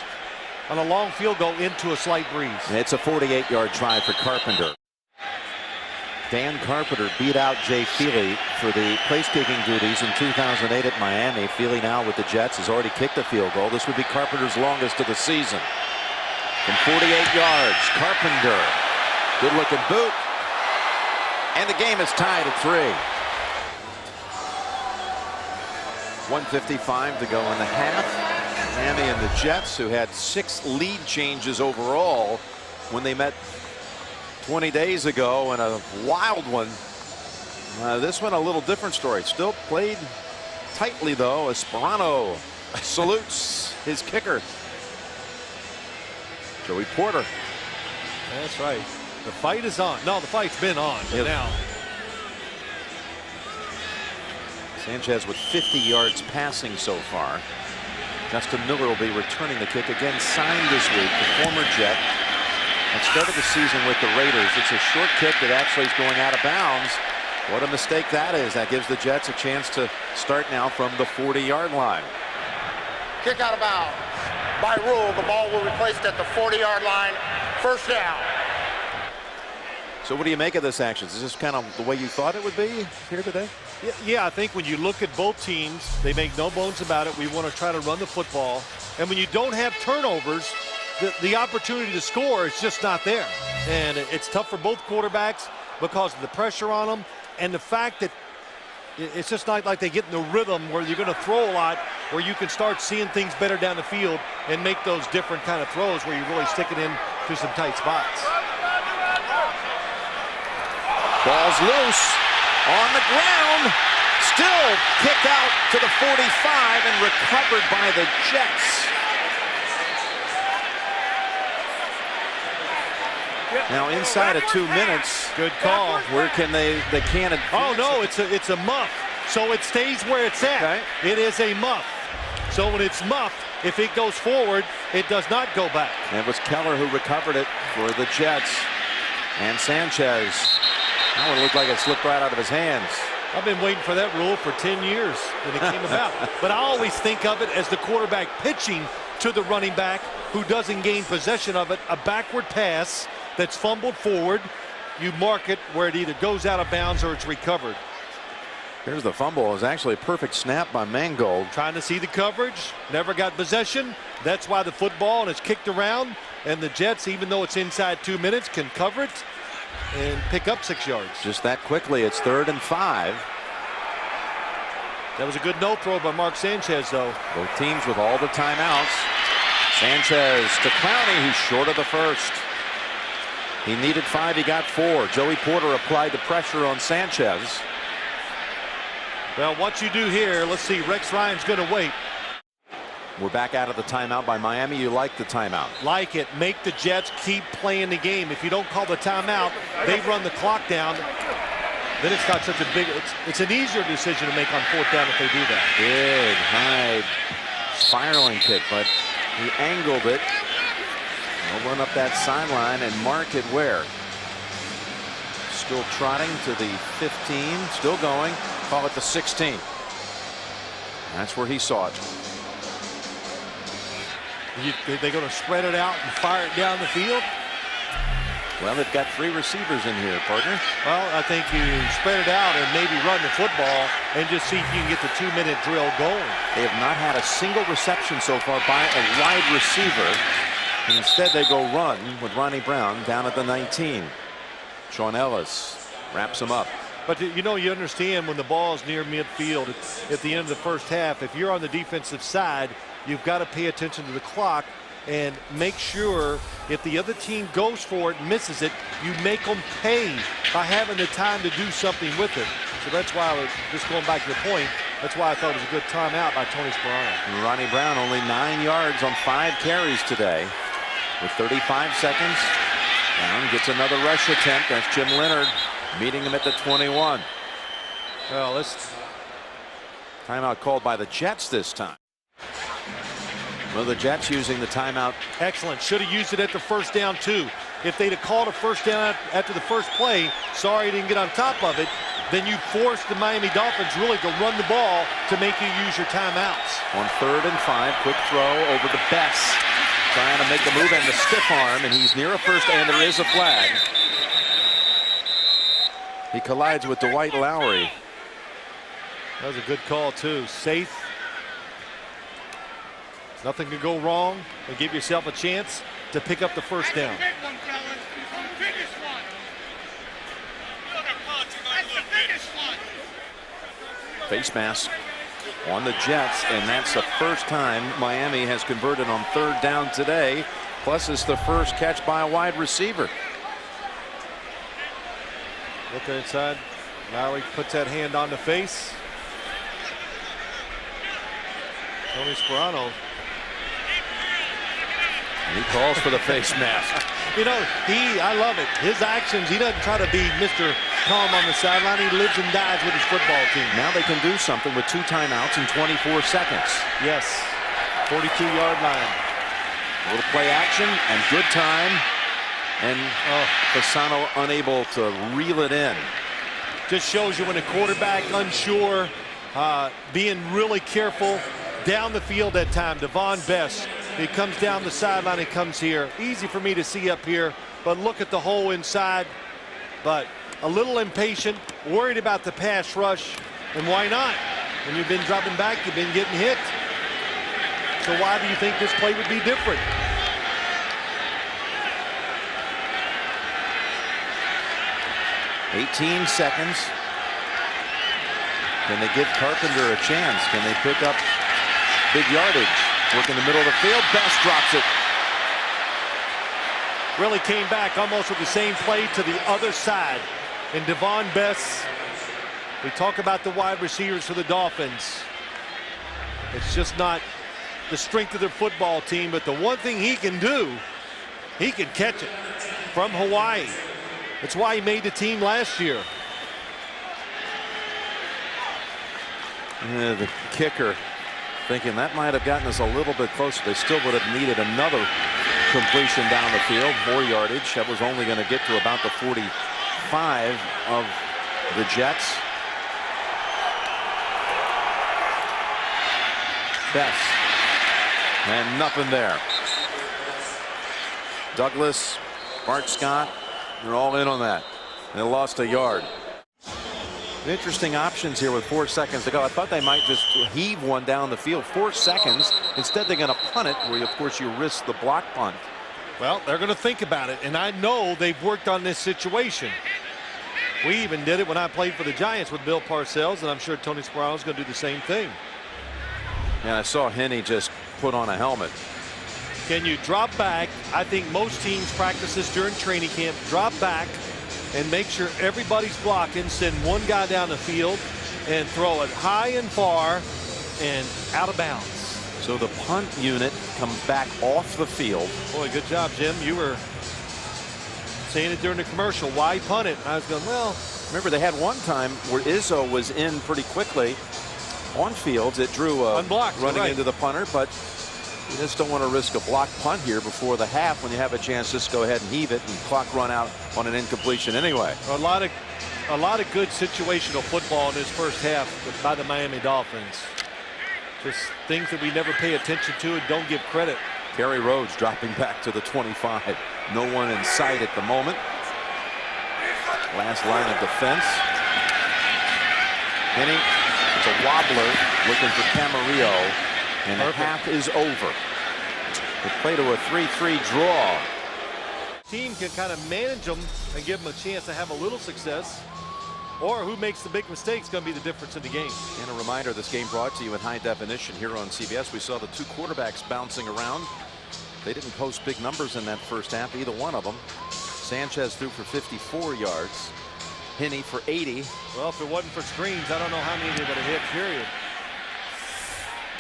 on a long field goal into a slight breeze. It's a 48-yard try for Carpenter. Dan Carpenter beat out Jay Feely for the place-kicking duties in 2008 at Miami. Feely now with the Jets has already kicked a field goal. This would be Carpenter's longest of the season. From 48 yards, Carpenter, good-looking boot, and the game is tied at 3. 1:55 to go in the half. Miami and the Jets, who had 6 lead changes overall when they met 20 days ago, and a wild one. This one a little different story. Still played tightly though. Esperano salutes his kicker, Joey Porter. That's right. The fight is on. No, the fight's been on, but now. Sanchez with 50 yards passing so far. Justin Miller will be returning the kick, again signed this week, the former Jet. And started the season with the Raiders. It's a short kick that actually is going out of bounds. What a mistake that is. That gives the Jets a chance to start now from the 40-yard line. Kick out of bounds. By rule, the ball will be placed at the 40-yard line. 1st down. So what do you make of this action? Is this kind of the way you thought it would be here today? Yeah, I think when you look at both teams, they make no bones about it. We want to try to run the football. And when you don't have turnovers, the opportunity to score is just not there. And it's tough for both quarterbacks because of the pressure on them and the fact that it's just not like they get in the rhythm where you're going to throw a lot, where you can start seeing things better down the field and make those different kind of throws where you really stick it in to some tight spots. Ball's loose on the ground. Still kicked out to the 45 and recovered by the Jets. Now inside of 2 minutes. Good call. Where can they can't advance. Oh no, it's a muff. So it stays where it's at. Okay. It is a muff. So when it's muffed, if it goes forward, it does not go back. It was Keller who recovered it for the Jets. And Sanchez. That one looked like it slipped right out of his hands. I've been waiting for that rule for 10 years when it came about. But I always think of it as the quarterback pitching to the running back who doesn't gain possession of it. A backward pass that's fumbled forward. You mark it where it either goes out of bounds or it's recovered. Here's the fumble. It was actually a perfect snap by Mangold. Trying to see the coverage. Never got possession. That's why the football and it's kicked around. And the Jets, even though it's inside 2 minutes, can cover it and pick up 6 yards. Just that quickly. It's 3rd and 5. That was a good no throw by Mark Sanchez, though. Both teams with all the timeouts. Sanchez to Clowney, who's short of the first. He needed 5. He got 4. Joey Porter applied the pressure on Sanchez. Well, what you do here, let's see, Rex Ryan's going to wait. We're back out of the timeout by Miami. You like the timeout? Like it. Make the Jets keep playing the game. If you don't call the timeout, they run the clock down. Then it's not such a big, it's an easier decision to make on 4th down if they do that. Big, high, spiraling kick, but he angled it. He'll run up that sideline and mark it where? Still trotting to the 15, still going. Call it the 16. That's where he saw it. They're going to spread it out and fire it down the field? Well, they've got 3 receivers in here, partner. Well, I think you spread it out and maybe run the football and just see if you can get the 2-minute drill going. They have not had a single reception so far by a wide receiver. And instead, they go run with Ronnie Brown down at the 19. Sean Ellis wraps him up. But you understand when the ball is near midfield at the end of the first half, if you're on the defensive side, you've got to pay attention to the clock and make sure if the other team goes for it and misses it, you make them pay by having the time to do something with it. So that's why, just going back to your point, that's why I thought it was a good timeout by Tony Sperano. Ronnie Brown only 9 yards on 5 carries today with 35 seconds. Brown gets another rush attempt. That's Jim Leonard meeting him at the 21. Well, this timeout called by the Jets this time. Well, the Jets using the timeout. Excellent. Should have used it at the first down too. If they'd have called a first down after the first play, sorry didn't get on top of it, then you force the Miami Dolphins really to run the ball to make you use your timeouts. On 3rd and 5, quick throw over to Bess. Trying to make the move and the stiff arm, and he's near a first, and there is a flag. He collides with Dwight Lowry. That was a good call too. Safe. Nothing can go wrong, and give yourself a chance to pick up the first down. Face mask on the Jets, and that's the first time Miami has converted on 3rd down today. Plus, it's the first catch by a wide receiver. Look inside. Lowry puts that hand on the face. Tony Sperano. And he calls for the face mask. I love it. His actions, he doesn't try to be Mr. Calm on the sideline. He lives and dies with his football team. Now they can do something with 2 timeouts in 24 seconds. Yes. 42-yard line. A little play action and good time. And Fasano unable to reel it in. Just shows you when a quarterback unsure, being really careful down the field that time. Devon Bess, he comes down the sideline, he comes here. Easy for me to see up here, but look at the hole inside. But a little impatient, worried about the pass rush, and why not? When you've been dropping back, you've been getting hit. So why do you think this play would be different? "18 seconds. Can they give Carpenter a chance? Can they pick up big yardage? Work in the middle of the field. Best drops it. Really came back almost with the same play to the other side. And Devon Bess, we talk about the wide receivers for the Dolphins. It's just not the strength of their football team, but the one thing he can do, he can catch it from Hawaii. That's why he made the team last year. The kicker thinking that might have gotten us a little bit closer. They still would have needed another completion down the field, more yardage. That was only going to get to about the 45 of the Jets. Bess, and nothing there. Douglas, Bart Scott, they're all in on that. They lost a yard. Interesting options here with 4 seconds to go. I thought they might just heave one down the field. 4 seconds. Instead, they're going to punt it, where, of course, you risk the block punt. Well, they're going to think about it, and I know they've worked on this situation. We even did it when I played for the Giants with Bill Parcells, and I'm sure Tony Sperano's going to do the same thing. Yeah, I saw Henney just put on a helmet. Can you drop back? I think most teams practice this during training camp. Drop back and make sure everybody's blocking. Send one guy down the field and throw it high and far and out of bounds. So the punt unit comes back off the field. Boy, good job, Jim. You were saying it during the commercial. Why punt it? And I was going, well. Remember, they had one time where Izzo was in pretty quickly on fields. It drew a unblocked, running right into the punter, but you just don't want to risk a block punt here before the half when you have a chance. Just go ahead and heave it and clock run out on an incompletion anyway. A lot of A lot of good situational football in this first half by the Miami Dolphins. Just things that we never pay attention to and don't give credit. Kerry Rhodes dropping back to the 25. No one in sight at the moment. Last line of defense. Henning, it's a wobbler looking for Camarillo, and the half is over. They play to a 3-3 draw. Team can kind of manage them and give them a chance to have a little success, or who makes the big mistakes going to be the difference in the game. And a reminder, this game brought to you in high definition here on CBS. We saw the two quarterbacks bouncing around. They didn't post big numbers in that first half, either one of them. Sanchez threw for 54 yards. Henne for 80. Well, if it wasn't for screens, I don't know how many they would have hit, period.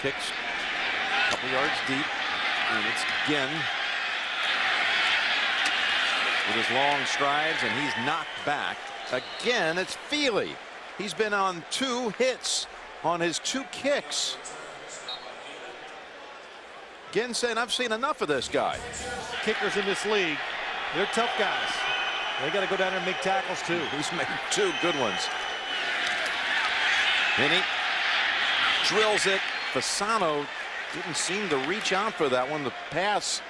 Kicks a couple yards deep. And it's Ginn with his long strides, and he's knocked back. Again, it's Feely. He's been on 2 hits on his 2 kicks. Ginn saying, I've seen enough of this guy. Kickers in this league, they're tough guys. They got to go down there and make tackles too. He's made 2 good ones. Henne drills it. Fasano didn't seem to reach out for that one. The pass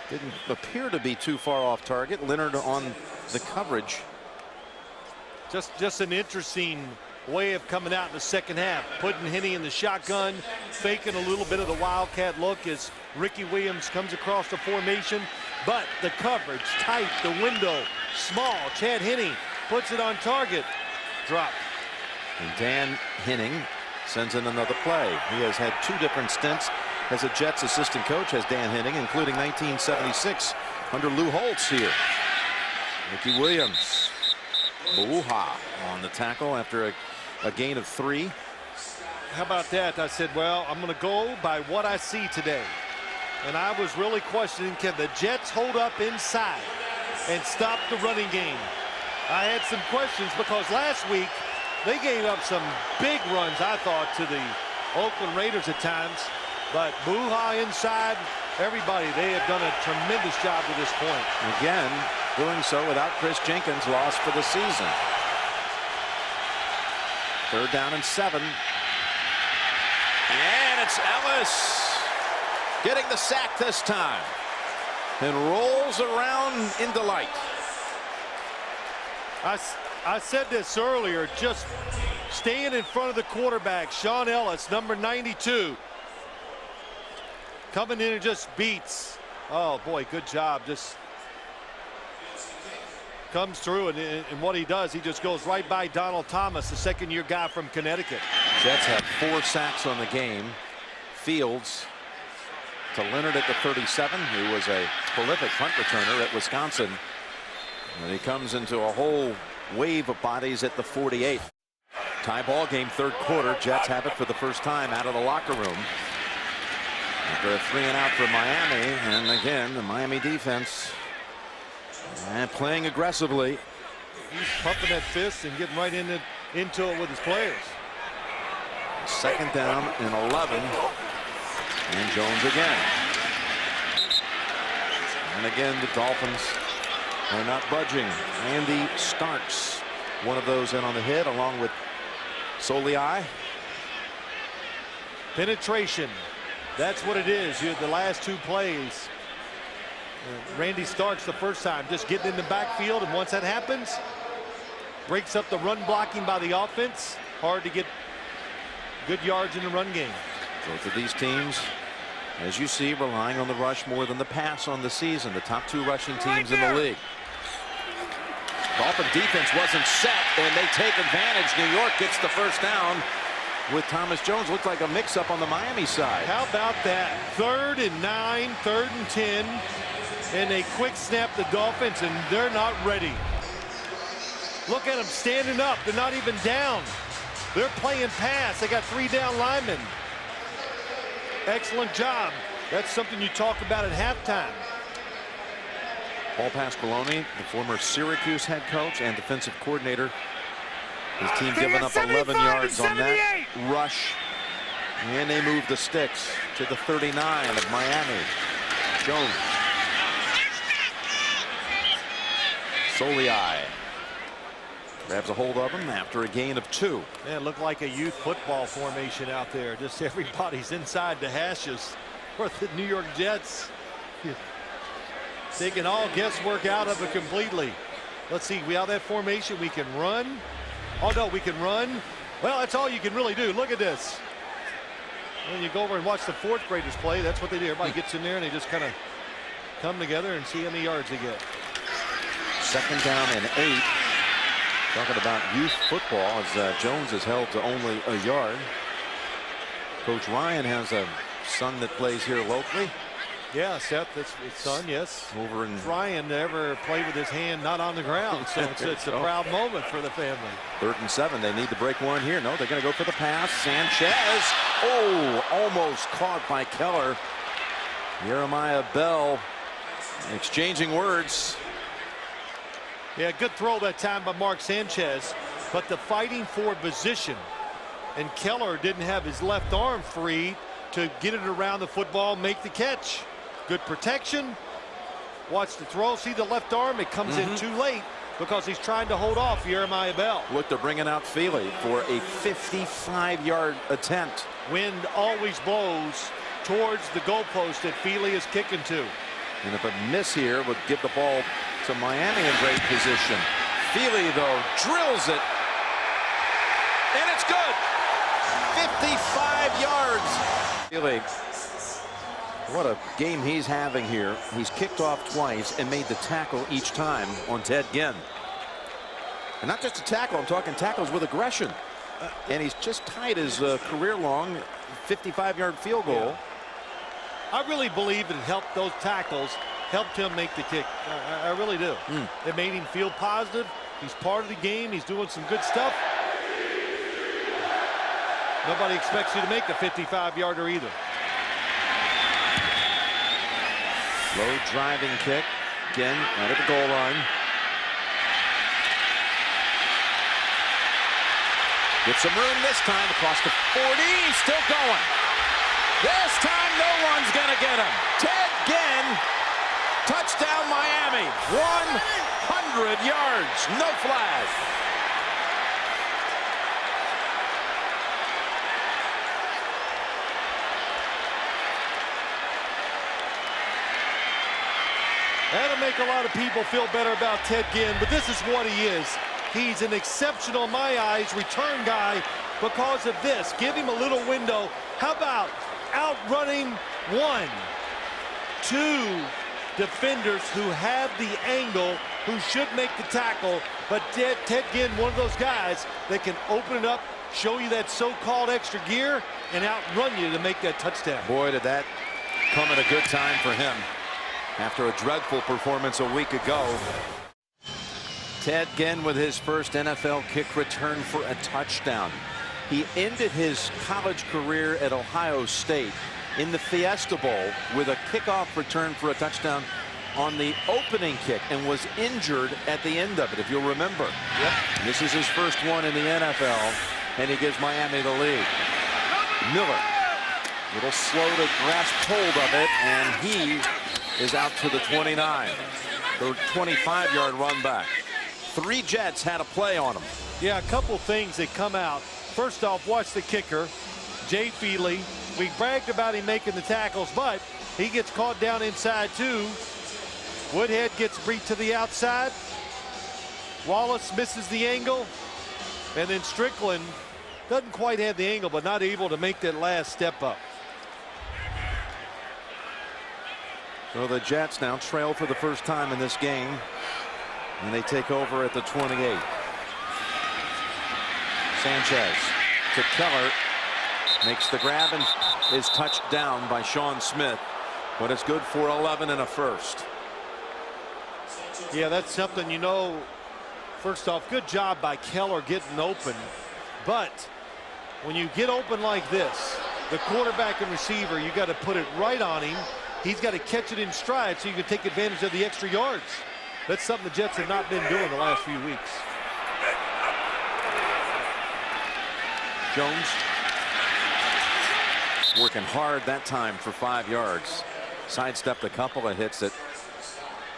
didn't appear to be too far off target. Leonard on the coverage. Just an interesting way of coming out in the second half. Putting Henne in the shotgun, faking a little bit of the wildcat look as Ricky Williams comes across the formation. But the coverage tight, the window small. Chad Henne puts it on target. Drop. And Dan Henning sends in another play. He has had 2 different stints as a Jets assistant coach, as Dan Henning, including 1976 under Lou Holtz here. Ricky Williams. Bouha on the tackle after a gain of 3. How about that? I said, well, I'm going to go by what I see today. And I was really questioning, can the Jets hold up inside and stop the running game? I had some questions because last week they gave up some big runs, I thought, to the Oakland Raiders at times. But Bouha inside, everybody, they have done a tremendous job to this point. Again, doing so without Chris Jenkins, lost for the season. 3rd down and 7. And it's Ellis getting the sack this time and rolls around in delight. I said this earlier, just staying in front of the quarterback, Sean Ellis, number 92. Coming in and just beats. Oh boy, good job. Just comes through, and what he does, he just goes right by Donald Thomas, the 2nd-year guy from Connecticut. Jets have 4 sacks on the game. Fields to Leonard at the 37, who was a prolific punt returner at Wisconsin. And he comes into a whole wave of bodies at the 48. Tie ball game, 3rd quarter. Jets have it for the first time out of the locker room. After a 3 and out for Miami, and again the Miami defense playing aggressively. He's pumping that fist and getting right into it with his players. 2nd down and 11. And Jones again. And again the Dolphins are not budging. Andy Starks, one of those in on the hit, along with Solii. Penetration. That's what it is. You had the last 2 plays. Randy Starks the first time just getting in the backfield, and once that happens, breaks up the run blocking by the offense. Hard to get good yards in the run game. Both of these teams, as you see, relying on the rush more than the pass on the season. The top 2 rushing teams in the league. Dolphin defense wasn't set, and they take advantage. New York gets the first down with Thomas Jones. Looked like a mix-up on the Miami side. How about that? 3rd and 9, 3rd and 10, and a quick snap the Dolphins, and they're not ready. Look at them standing up. They're not even down. They're playing pass. They got 3 down linemen. Excellent job. That's something you talk about at halftime. Paul Pasqualoni, the former Syracuse head coach and defensive coordinator. His team giving up 11 yards on that rush. And they move the sticks to the 39 of Miami. Jones. Solii. Grabs a hold of him after a gain of 2. Yeah, it looked like a youth football formation out there. Just everybody's inside the hashes for the New York Jets. Taking all guesswork out of it completely. Let's see, we have that formation. We can run. Oh no, we can run. Well, that's all you can really do. Look at this. When you go over and watch the 4th graders play, that's what they do. Everybody gets in there and they just kind of come together and see how many yards they get. 2nd down and 8. Talking about youth football as Jones is held to only a yard. Coach Ryan has a son that plays here locally. Yeah, Seth, that's his son, yes. Over in Ryan never played with his hand not on the ground, so it's a proud moment for the family. 3rd and 7. They need to break one here. No, they're going to go for the pass. Sanchez. Oh, almost caught by Keller. Jeremiah Bell exchanging words. Yeah, good throw that time by Mark Sanchez, but the fighting for position, and Keller didn't have his left arm free to get it around the football, make the catch. Good protection. Watch the throw. See the left arm. It comes in too late because he's trying to hold off Jeremiah Bell. Look, they're bringing out Feely for a 55-yard attempt. Wind always blows towards the goalpost that Feely is kicking to. And if a miss here would give the ball to Miami in great position. Feely, though, drills it. And it's good. 55 yards. Feely, what a game he's having here. He's kicked off twice and made the tackle each time on Ted Ginn. And not just a tackle, I'm talking tackles with aggression. And he's just tied his career-long 55-yard field goal. Yeah. I really believe it helped, those tackles helped him make the kick. I really do. It made him feel positive. He's part of the game. He's doing some good stuff. Nobody expects you to make the 55-yarder either. Low driving kick. Again, out at the goal line. Get some room this time across the 40. Still going. This time no one's going to get him. Ted Ginn. Touchdown Miami. 100 yards. No flag. That'll make a lot of people feel better about Ted Ginn, but this is what he is. He's an exceptional, in my eyes, return guy because of this. Give him a little window. How about outrunning 1, 2 defenders who have the angle, who should make the tackle, but Ted Ginn, one of those guys that can open it up, show you that so-called extra gear, and outrun you to make that touchdown. Boy, did that come at a good time for him after a dreadful performance a week ago. Ted Ginn with his first NFL kick return for a touchdown. He ended his college career at Ohio State in the Fiesta Bowl with a kickoff return for a touchdown on the opening kick and was injured at the end of it, if you'll remember. Yep. This is his first one in the NFL, and he gives Miami the lead. Miller, a little slow to grasp hold of it, and he is out to the 29. The 25-yard run back. 3 Jets had a play on him. Yeah, a couple things that come out. First off, watch the kicker, Jay Feely. We bragged about him making the tackles, but he gets caught down inside too. Woodhead gets beat to the outside. Wallace misses the angle. And then Strickland doesn't quite have the angle, but not able to make that last step up. So the Jets now trail for the first time in this game, and they take over at the 28. Sanchez to Keller, makes the grab and is touched down by Sean Smith, but it's good for 11 and a first. Yeah, that's something, you know. First off, good job by Keller getting open, but when you get open like this, the quarterback and receiver, you got to put it right on him. He's got to catch it in stride so you can take advantage of the extra yards. That's something the Jets have not been doing the last few weeks. Jones working hard that time for 5 yards. Sidestepped a couple of hits that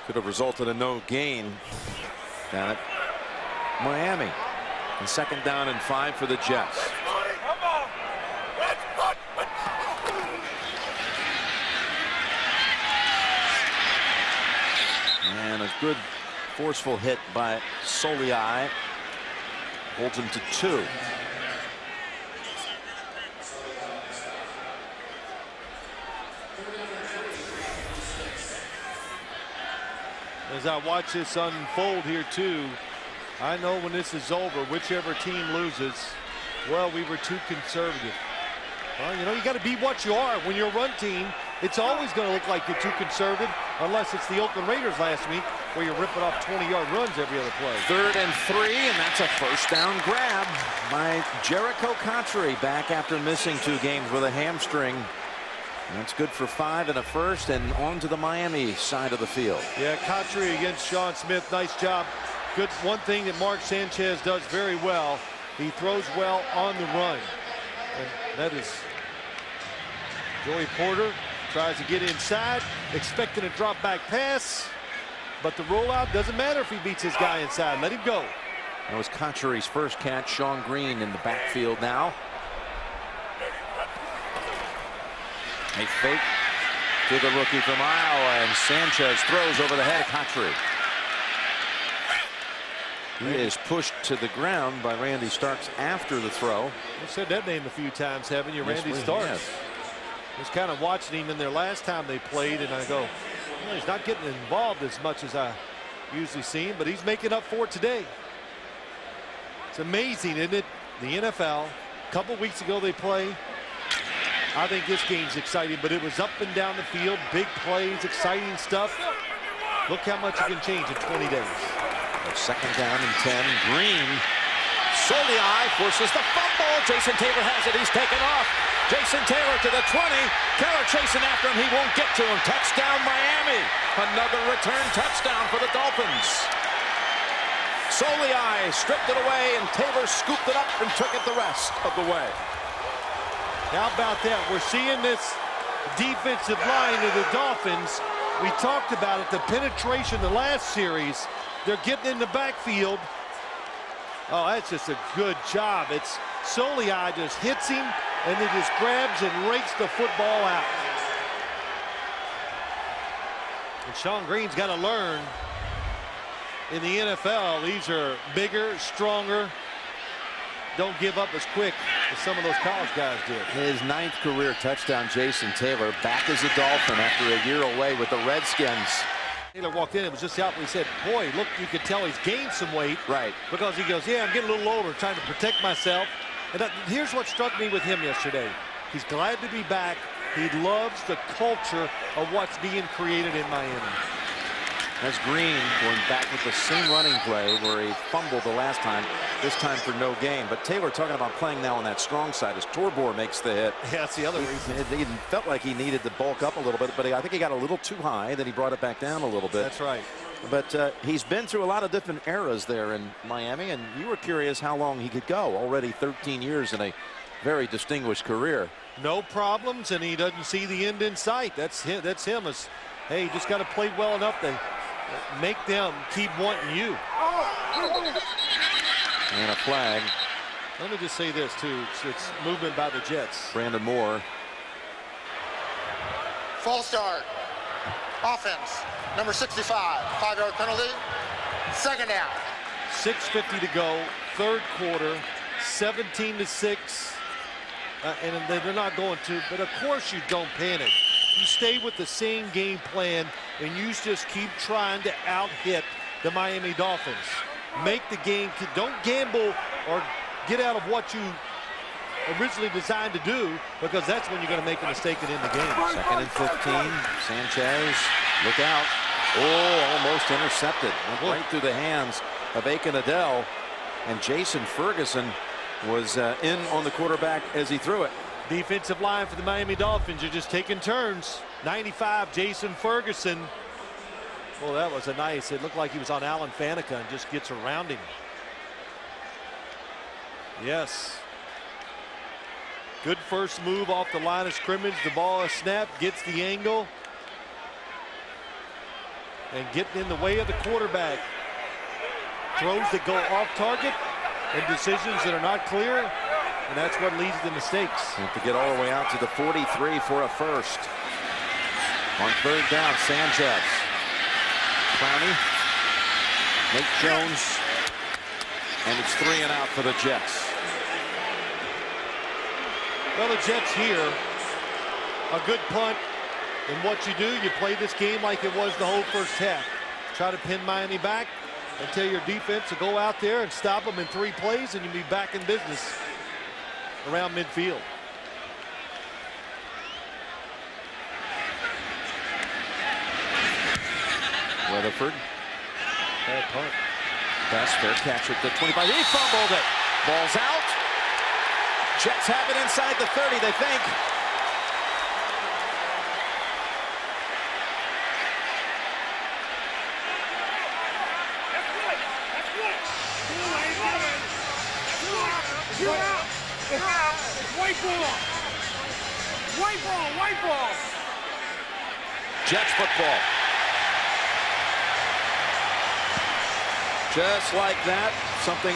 could have resulted in no gain down at Miami. And 2nd down and 5 for the Jets. And a good forceful hit by Soliai holds him to 2. As I watch this unfold here too, I know when this is over, whichever team loses, well, we were too conservative. Well, you know, you got to be what you are. When you're a run team, it's always going to look like you're too conservative, unless it's the Oakland Raiders last week, where you're ripping off 20-yard runs every other play. 3rd and 3, and that's a 1st down grab by Jericho Cotchery, back after missing 2 games with a hamstring. That's good for 5 and a 1st, and on to the Miami side of the field. Yeah, Cotchery against Sean Smith. Nice job. Good. One thing that Mark Sanchez does very well, he throws well on the run. And that is Joey Porter tries to get inside, expecting a drop back pass, but the rollout doesn't matter if he beats his guy inside. Let him go. That was Cotchery's first catch. Sean Green in the backfield now. A fake to the rookie from Iowa, and Sanchez throws over the head of Cotchery. He is pushed to the ground by Randy Starks after the throw. You said that name a few times, haven't you? Randy Starks. I was kind of watching him in there last time they played, and I go, well, he's not getting involved as much as I usually see him, but he's making up for it today. It's amazing, isn't it? The NFL, a couple weeks ago they play. I think this game's exciting, but it was up and down the field, big plays, exciting stuff. Look how much you can change in 20 days. 2nd down and 10. Green. Soliai forces the fumble. Jason Taylor has it. He's taken off. Jason Taylor to the 20. Keller chasing after him. He won't get to him. Touchdown, Miami. Another return touchdown for the Dolphins. Soliai stripped it away, and Taylor scooped it up and took it the rest of the way. How about that? We're seeing this defensive line of the Dolphins. We talked about it, the penetration the last series. They're getting in the backfield. Oh, that's just a good job. It's Soliai just hits him, and he just grabs and rakes the football out. And Sean Green's got to learn. In the NFL, these are bigger, stronger. Don't give up as quick as some of those college guys did. His 9th career touchdown. Jason Taylor back as a Dolphin after a year away with the Redskins. Taylor walked in, it was just out, he said, boy, look, you could tell he's gained some weight. Right. Because he goes, yeah, I'm getting a little older, trying to protect myself. And here's what struck me with him yesterday. He's glad to be back. He loves the culture of what's being created in Miami. That's Green going back with the same running play where he fumbled the last time, this time for no gain. But Taylor talking about playing now on that strong side as Torbor makes the hit. Yeah, that's the other reason. He felt like he needed to bulk up a little bit, but I think he got a little too high, then he brought it back down a little bit. That's right. But he's been through a lot of different eras there in Miami, and you were curious how long he could go. Already 13 years in a very distinguished career. No problems, and he doesn't see the end in sight. That's him. Hey, you just got to play well enough to make them keep wanting you. And a flag. Let me just say this too. It's movement by the Jets. Brandon Moore. False start. Offense. Number 65. 5-yard penalty. 2nd down. 6:50 to go. 3rd quarter. 17-6. And they're not going to. But of course you don't panic. You stay with the same game plan, and you just keep trying to out-hit the Miami Dolphins. Make the game. Don't gamble or get out of what you originally designed to do, because that's when you're going to make a mistake and end the game. 2nd and 15. Sanchez, look out. Oh, almost intercepted. Went right through the hands of Aiken Adele, and Jason Ferguson was in on the quarterback as he threw it. Defensive line for the Miami Dolphins are just taking turns. 95, Jason Ferguson. Well, that was a nice. It looked like he was on Alan Faneca and just gets around him. Yes. Good first move off the line of scrimmage. The ball is snapped, gets the angle, and getting in the way of the quarterback. throws that go off target and decisions that are not clear, and that's what leads to mistakes. Have to get all the way out to the 43 for a first. On third down, Sanchez. Clowney. Nate Jones. And it's 3 and out for the Jets. Well, the Jets here, a good punt. And what you do, you play this game like it was the whole first half. Try to pin Miami back and tell your defense to go out there and stop them in 3 plays, and you'll be back in business around midfield. Weatherford. Bad punt. Best fair catch at the 25. He fumbled it. Ball's out. Jets have it inside the 30, they think. White ball. White ball. White ball. Jets football. Just like that, something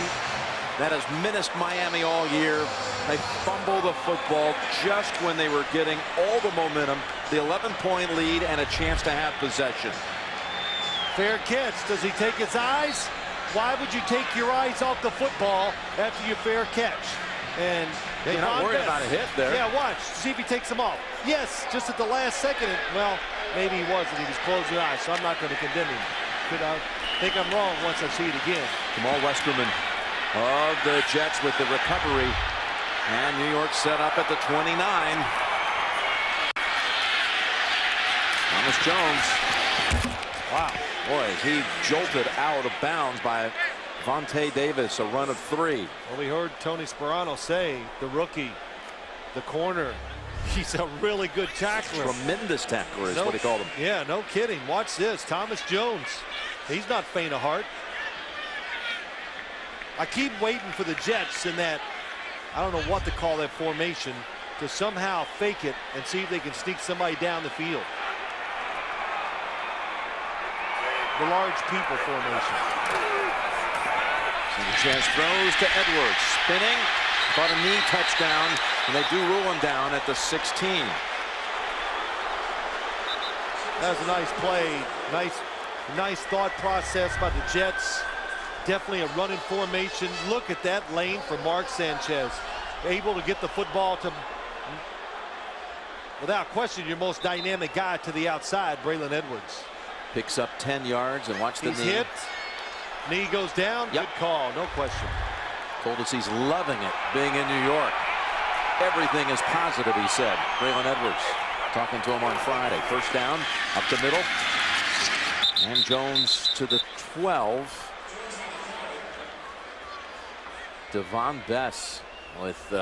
that has menaced Miami all year. They fumble the football just when they were getting all the momentum, the 11-point lead, and a chance to have possession. Fair catch. Does he take his eyes? Why would you take your eyes off the football after your fair catch? And you're not worried about a hit there. Yeah, watch. See if he takes them off. Yes, just at the last second. Well, maybe he wasn't. He was closing eyes, so I'm not going to condemn him. I think I'm wrong once I see it again. Jamal Westerman of the Jets with the recovery. And New York set up at the 29. Thomas Jones. Wow. Boy, he jolted out of bounds by Vontae Davis, a run of 3. Well, we heard Tony Sperano say, the rookie, the corner, he's a really good tackler. Tremendous tackler is what he called him. Yeah, no kidding. Watch this. Thomas Jones. He's not faint of heart. I keep waiting for the Jets in that, I don't know what to call that formation, to somehow fake it and see if they can sneak somebody down the field. The large people formation. Sanchez throws to Edwards, spinning, caught a knee touchdown, and they do rule him down at the 16. That was a nice play. Nice thought process by the Jets. Definitely a running formation. Look at that lane for Mark Sanchez. Able to get the football to, without question, your most dynamic guy to the outside, Braylon Edwards. Picks up 10 yards, and watch the knee. He's hit. Knee goes down. Yep. Good call, no question. Told us he's loving it being in New York. Everything is positive, he said. Braylon Edwards talking to him on Friday. First down, up the middle. And Jones to the 12. Devon Bess with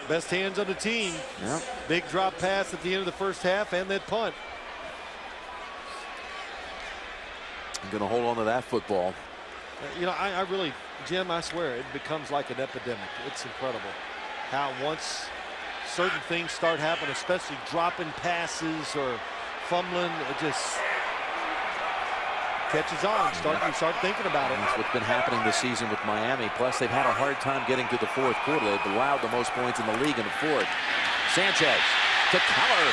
best hands on the team. Yep. Big drop pass at the end of the first half and that punt. I'm going to hold on to that football. You know, I really, Jim, I swear, it becomes like an epidemic. It's incredible how once certain things start happening, especially dropping passes or fumbling, it just catches on. You start thinking about it. That's what's been happening this season with Miami. Plus, they've had a hard time getting to the fourth quarter. They've allowed the most points in the league in the fourth. Sanchez to Keller.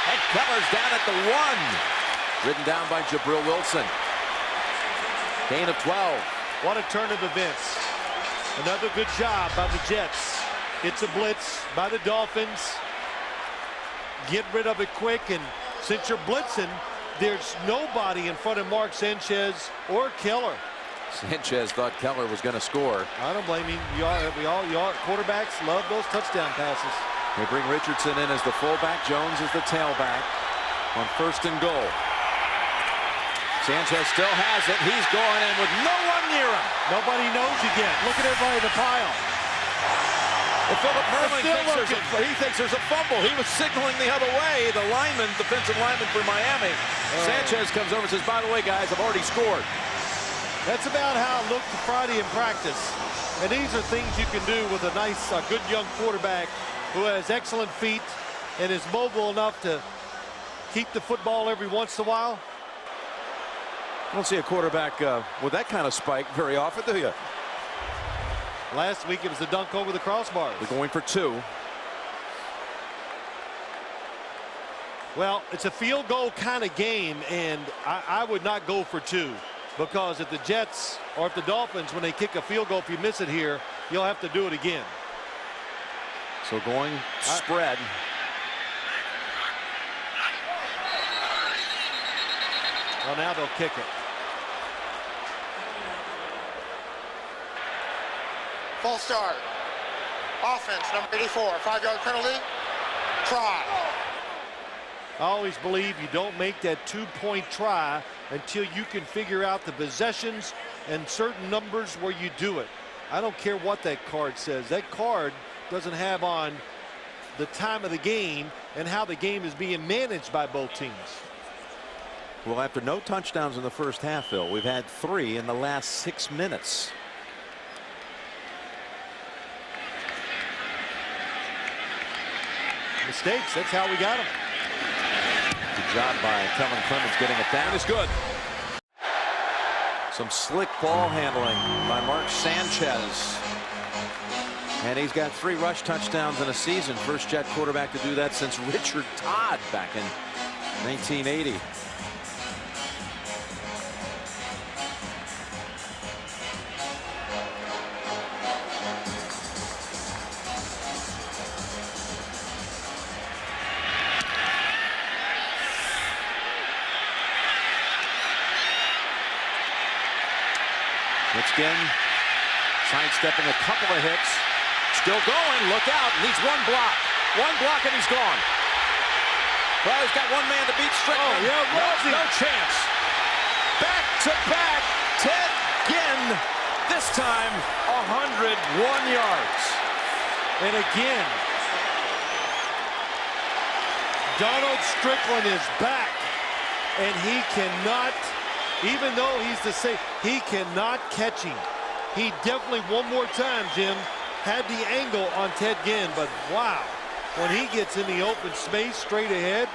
And Keller's down at the 1. Ridden down by Jabril Wilson. Gain of 12. What a turn of events. Another good job by the Jets. It's a blitz by the Dolphins. Get rid of it quick, and since you're blitzing, there's nobody in front of Mark Sanchez or Keller. Sanchez thought Keller was going to score. I don't blame him. Quarterbacks love those touchdown passes. They bring Richardson in as the fullback. Jones is the tailback on first and goal. Sanchez still has it. He's going in with no one near him. Nobody knows you yet. Look at everybody in the pile. Well, Philip Merlin thinks there's a fumble. He was signaling the other way. The lineman, defensive lineman for Miami. Sanchez comes over and says, by the way, guys, I've already scored. That's about how it looked Friday in practice. And these are things you can do with a nice, good young quarterback who has excellent feet and is mobile enough to keep the football every once in a while. You don't see a quarterback with that kind of spike very often, do you? Last week it was the dunk over the crossbars. They're going for 2. Well, it's a field goal kind of game, and I would not go for 2, because if the Jets or if the Dolphins, when they kick a field goal, if you miss it here, you'll have to do it again. So going spread. Well, now they'll kick it. Full start. Offense, number 84, 5-yard penalty. Try. I always believe you don't make that 2-point try until you can figure out the possessions and certain numbers where you do it. I don't care what that card says. That card doesn't have on the time of the game and how the game is being managed by both teams. Well, after no touchdowns in the first half, Phil, we've had 3 in the last 6 minutes. Mistakes, that's how we got them. Good job by Kellen Clemens getting it down. It's good. Some slick ball handling by Mark Sanchez. And he's got 3 rush touchdowns in a season. First Jet quarterback to do that since Richard Todd back in 1980. Again, sidestepping a couple of hits. Still going. Look out. Needs 1 block. 1 block and he's gone. Well, he's got 1 man to beat Strickland. Oh, yeah, no chance. Back to back. Ted Ginn. This time 101 yards. And again, Donald Strickland is back, and he cannot, even though he's the same, he cannot catch him. He definitely, one more time, Jim, had the angle on Ted Ginn, but wow, when he gets in the open space straight ahead.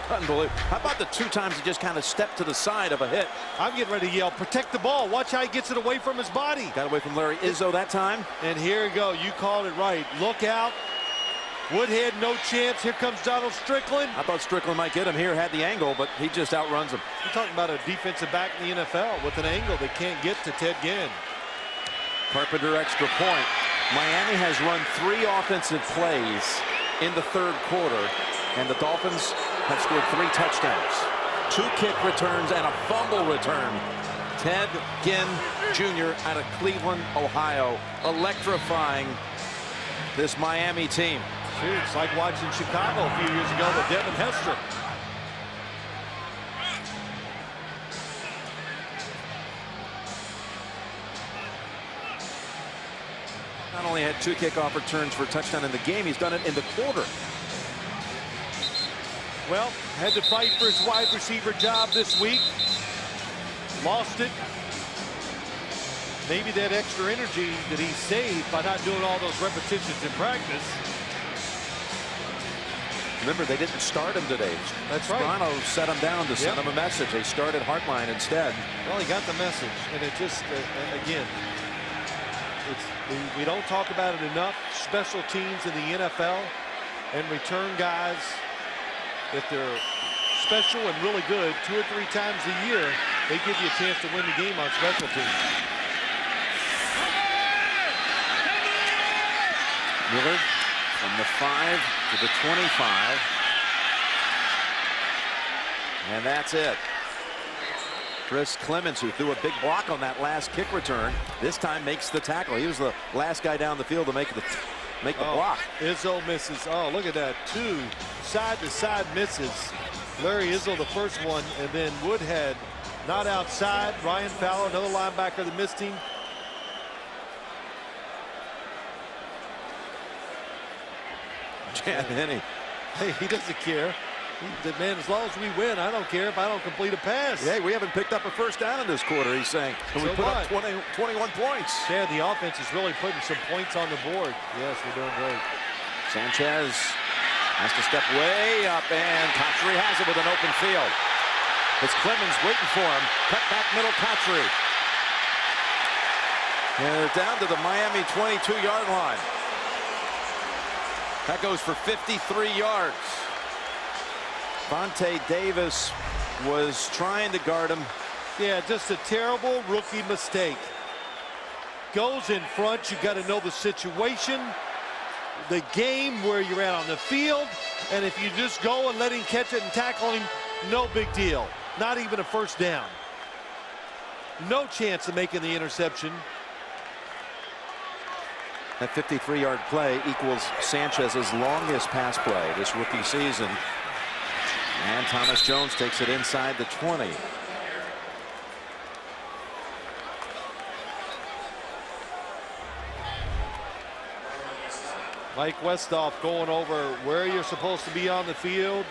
Unbelievable. How about the 2 times he just kind of stepped to the side of a hit? I'm getting ready to yell, protect the ball. Watch how he gets it away from his body. Got away from Larry Izzo that time. And here we go. You called it right. Look out. Woodhead, no chance. Here comes Donald Strickland. I thought Strickland might get him here, had the angle, but he just outruns him. You're talking about a defensive back in the NFL with an angle that can't get to Ted Ginn. Carpenter extra point. Miami has run 3 offensive plays in the 3rd quarter, and the Dolphins have scored 3 touchdowns. 2 kick returns and a fumble return. Ted Ginn Jr. out of Cleveland, Ohio, electrifying this Miami team. Shoot, it's like watching Chicago a few years ago with Devin Hester. Not only had 2 kickoff returns for a touchdown in the game, he's done it in the quarter. Well, had to fight for his wide receiver job this week. Lost it. Maybe that extra energy that he saved by not doing all those repetitions in practice. Remember, they didn't start him today. That's right. Toronto set him down to send him a message. They started Hartline instead. Well, he got the message, and it just, again, we don't talk about it enough. Special teams in the NFL and return guys, if they're special and really good 2 or 3 times a year, they give you a chance to win the game on special teams. Miller from the 5 to the 25. And that's it. Chris Clemens, who threw a big block on that last kick return, this time makes the tackle. He was the last guy down the field to make the block. Izzo misses. Oh, look at that. 2 side-to-side misses. Larry Izzo the first one, and then Woodhead not outside. Ryan Fowler, another linebacker that missed him. Chad Henne. Hey, he doesn't care. He said, man, as long as we win, I don't care if I don't complete a pass. Hey, we haven't picked up a first down in this quarter, he's saying. And we put up 21 points. Yeah, the offense is really putting some points on the board. Yes, we're doing great. Sanchez has to step way up, and Cotchery has it with an open field. It's Clemens waiting for him. Cut back middle, Cotchery. And they're down to the Miami 22-yard line. That goes for 53 yards. Vontae Davis was trying to guard him. Yeah, just a terrible rookie mistake. Goes in front. You got to know the situation, the game, where you're at on the field. And if you just go and let him catch it and tackle him, no big deal. Not even a first down. No chance of making the interception. That 53-yard play equals Sanchez's longest pass play this rookie season. And Thomas Jones takes it inside the 20. Mike Westhoff going over where you're supposed to be on the field,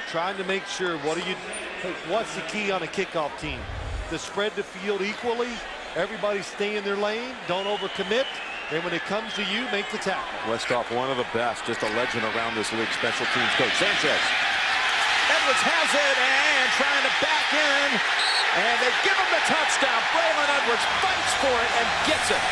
trying to make sure what's the key on a kickoff team? To spread the field equally, everybody stay in their lane, don't overcommit, and when it comes to you, make the tackle. Westhoff, one of the best, just a legend around this league. Special teams coach. Sanchez. Edwards has it and trying to back in, and they give him the touchdown. Braylon Edwards fights for it and gets it.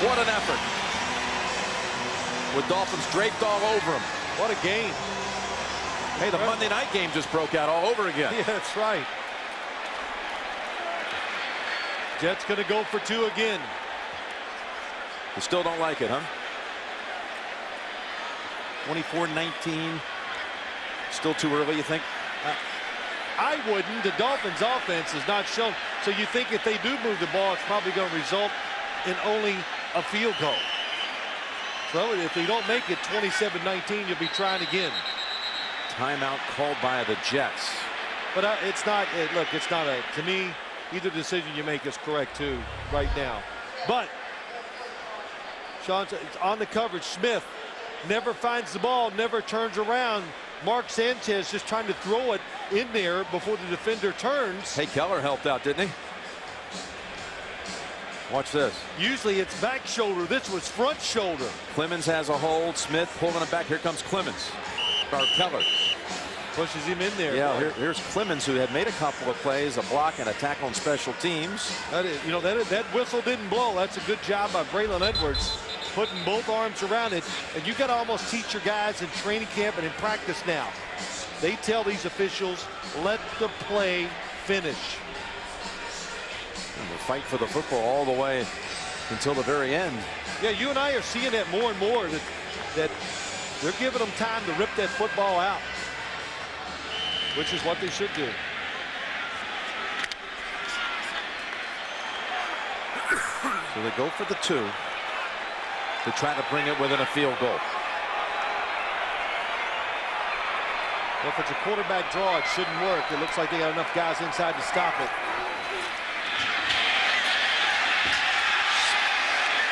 What an effort. With Dolphins draped all over him. What a game. Hey, the Monday night game just broke out all over again. Yeah, that's right. Jets going to go for 2 again. You still don't like it, huh? 24-19. Still too early, you think? I wouldn't. The Dolphins offense is not shown. So you think if they do move the ball, it's probably going to result in only a field goal. So if they don't make it 27-19, you'll be trying again. Timeout called by the Jets. But it's not, look, it's not a, to me, either decision you make is correct too right now. But Sean, it's on the coverage. Smith never finds the ball, never turns around. Mark Sanchez just trying to throw it in there before the defender turns. Hey, Keller helped out, didn't he? Watch this. Usually it's back shoulder. This was front shoulder. Clemens has a hold. Smith pulling it back. Here comes Clemens. Or Keller. Pushes him in there. Yeah, here's Clemens, who had made a couple of plays, a block and a tackle on special teams. That is, you know, that whistle didn't blow. That's a good job by Braylon Edwards, putting both arms around it. And you got to almost teach your guys in training camp and in practice now. They tell these officials, let the play finish. And we'll fight for the football all the way until the very end. Yeah, you and I are seeing that more and more, that they're giving them time to rip that football out, which is what they should do. So they go for the 2 to try to bring it within a field goal. Well, if it's a quarterback draw, it shouldn't work. It looks like they got enough guys inside to stop it.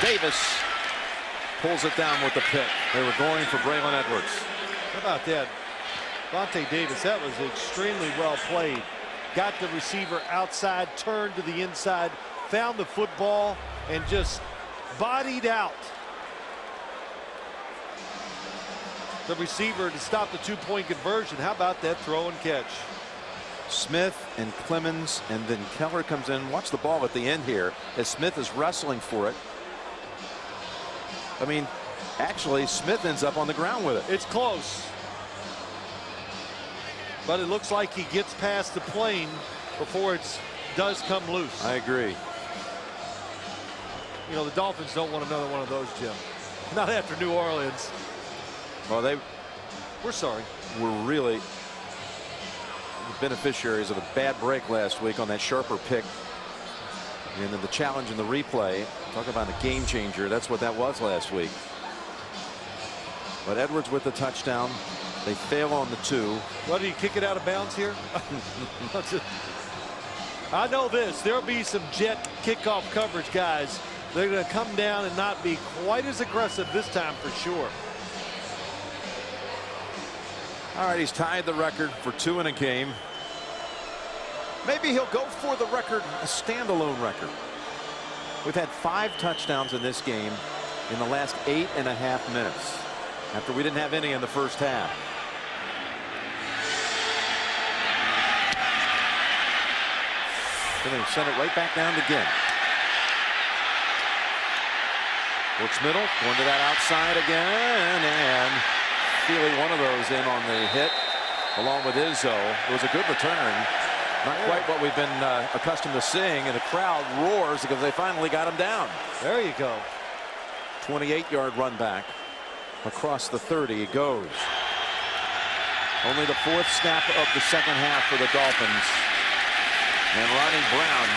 Davis pulls it down with the pick. They were going for Braylon Edwards. How about that? Vontae Davis, that was extremely well played. Got the receiver outside, turned to the inside, found the football, and just bodied out the receiver to stop the 2-point conversion. How about that throw and catch? Smith and Clemens, and then Keller comes in. Watch the ball at the end here as Smith is wrestling for it. I mean, actually, Smith ends up on the ground with it. It's close. But it looks like he gets past the plane before it does come loose. I agree. You know, the Dolphins don't want another one of those, Jim. Not after New Orleans. Well, we're sorry. We're really the beneficiaries of a bad break last week on that Sharper pick. And then the challenge in the replay. Talk about a game changer. That's what that was last week. But Edwards with the touchdown. They fail on the 2. What, did he kick it out of bounds here? I know this. There'll be some Jet kickoff coverage guys. They're going to come down and not be quite as aggressive this time for sure. All right, he's tied the record for 2 in a game. Maybe he'll go for the record, a standalone record. We've had 5 touchdowns in this game in the last 8.5 minutes, after we didn't have any in the first half. Going to send it right back down to Ginn. Works middle, going to that outside again, and Feely one of those in on the hit, along with Izzo. It was a good return. Not quite what we've been accustomed to seeing, and the crowd roars because they finally got him down. There you go. 28-yard run back across the 30. It goes. Only the 4th snap of the second half for the Dolphins. And Ronnie Brown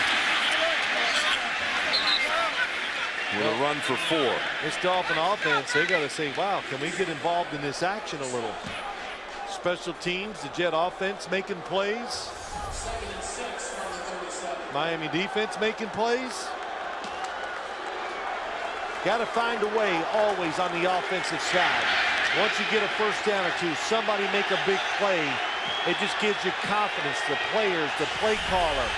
will run for 4. This Dolphin offense, they got to say, wow, can we get involved in this action a little? Special teams, the Jet offense making plays. Miami defense making plays. Got to find a way always on the offensive side. Once you get a first down or two, somebody make a big play. It just gives you confidence, the players, the play caller,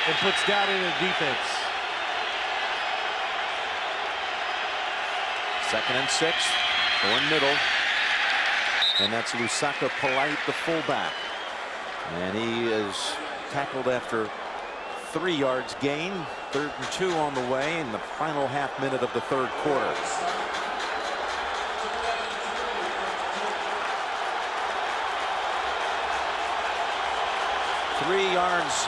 and puts doubt in the defense. 2nd and 6, going middle. And that's Lusaka Polite, the fullback. And he is tackled after 3 yards gain. 3rd and 2 on the way in the final half minute of the 3rd quarter. Three yards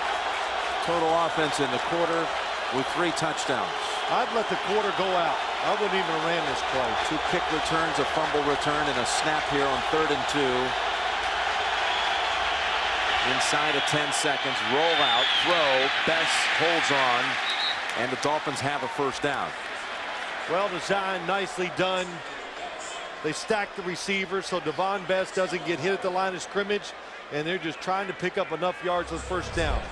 total offense in the quarter with 3 touchdowns. I'd let the quarter go out. I wouldn't even have ran this play. 2 kick returns, a fumble return, and a snap here on 3rd and 2. Inside of 10 seconds, roll out, throw, Bess holds on, and the Dolphins have a first down. Well designed, nicely done. They stack the receivers so Devon Bess doesn't get hit at the line of scrimmage, and they're just trying to pick up enough yards with first down.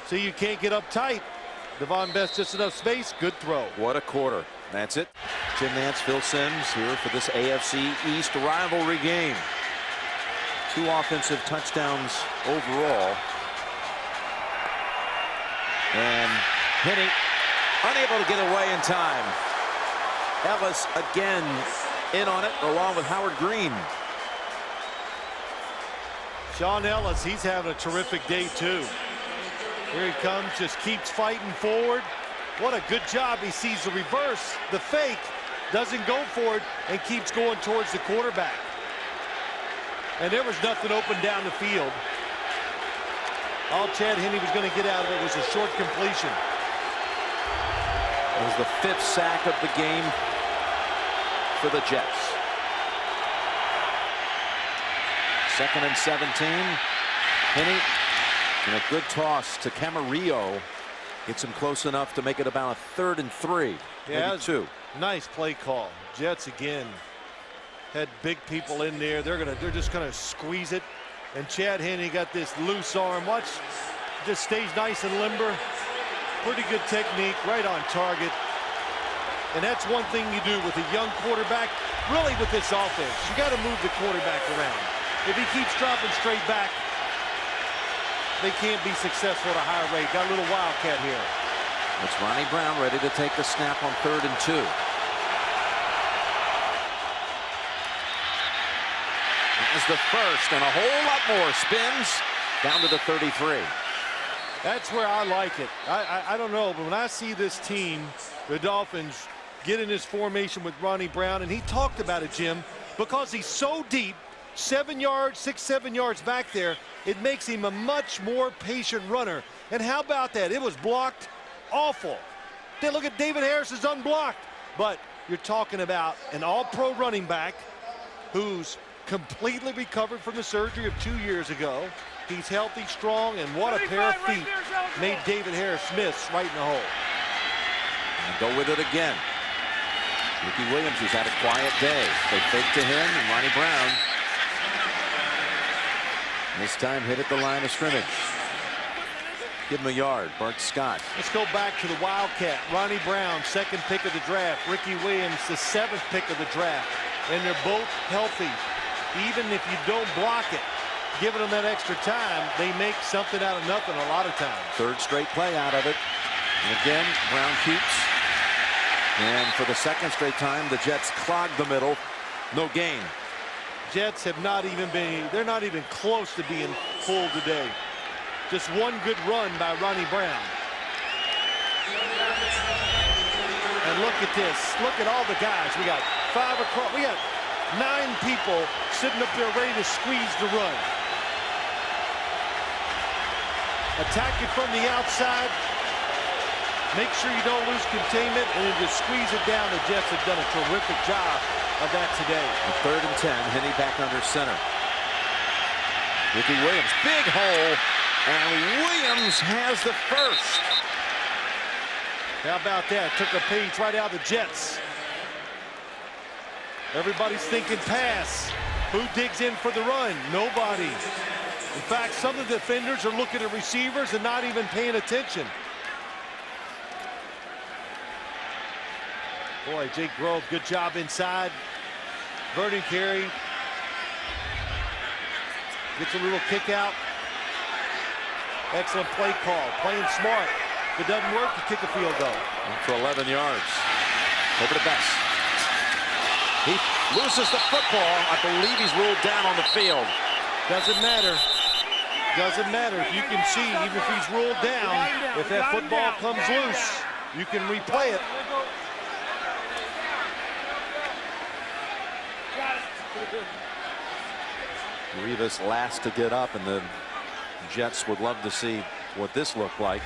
See, you can't get up tight. Devon Bess just enough space. Good throw. What a quarter. That's it. Jim Nantz, Phil Simms here for this AFC East rivalry game. 2 offensive touchdowns overall. And Henny unable to get away in time. Ellis again in on it along with Howard Green. Sean Ellis, he's having a terrific day too. Here he comes, just keeps fighting forward. What a good job. He sees the reverse, the fake, doesn't go for it, and keeps going towards the quarterback. And there was nothing open down the field. All Chad Henne was going to get out of it was a short completion. It was the 5th sack of the game for the Jets. 2nd and 17. Henne, and a good toss to Camarillo. Gets him close enough to make it about a 3rd and 3. Yeah, maybe 2. Nice play call. Jets again had big people in there. They're just gonna squeeze it. And Chad Henne got this loose arm. Watch, just stays nice and limber. Pretty good technique, right on target. And that's one thing you do with a young quarterback, really with this offense. You got to move the quarterback around. If he keeps dropping straight back, they can't be successful at a high rate. Got a little wildcat here. It's Ronnie Brown ready to take the snap on 3rd and 2. As the first, and a whole lot more spins down to the 33. That's where I like it. I don't know, but when I see this team, the Dolphins, get in this formation with Ronnie Brown, and he talked about it, Jim, because he's so deep, 7 yards, 6, 7 yards back there, it makes him a much more patient runner. And how about that? It was blocked awful. Then look at David Harris is unblocked. But you're talking about an all-pro running back who's completely recovered from the surgery of 2 years ago. He's healthy, strong, and what a pair of feet made David Harris miss right in the hole. And go with it again. Ricky Williams, who's had a quiet day. They fake to him, and Ronnie Brown this time hit at the line of scrimmage. Give him a yard. Bart Scott. Let's go back to the Wildcat. Ronnie Brown, 2nd pick of the draft. Ricky Williams, the 7th pick of the draft. And they're both healthy. Even if you don't block it, giving them that extra time, they make something out of nothing a lot of times. Third straight play out of it. And again, Brown keeps. And for the second straight time, the Jets clog the middle. No gain. Jets have not even been, they're not even close to being full today. Just one good run by Ronnie Brown. And look at this. Look at all the guys. We got 5 across. We got 9 people sitting up there ready to squeeze the run. Attack it from the outside. Make sure you don't lose containment and then just squeeze it down. The Jets have done a terrific job of that today. Third and 10. Henney back under center. Ricky Williams, big hole, and Williams has the first. How about that? Took a page right out of the Jets. Everybody's thinking pass. Who digs in for the run? Nobody. In fact, some of the defenders are looking at receivers and not even paying attention. Boy, Jake Grove, good job inside. Vernon Carey gets a little kick out. Excellent play call. Playing smart. If it doesn't work, you kick a field goal. For 11 yards. Over to Best. He loses the football. I believe he's ruled down on the field. Doesn't matter. Doesn't matter. If you can see, even if he's ruled down, if that football comes loose, you can replay it. Rivas last to get up, and the Jets would love to see what this looked like.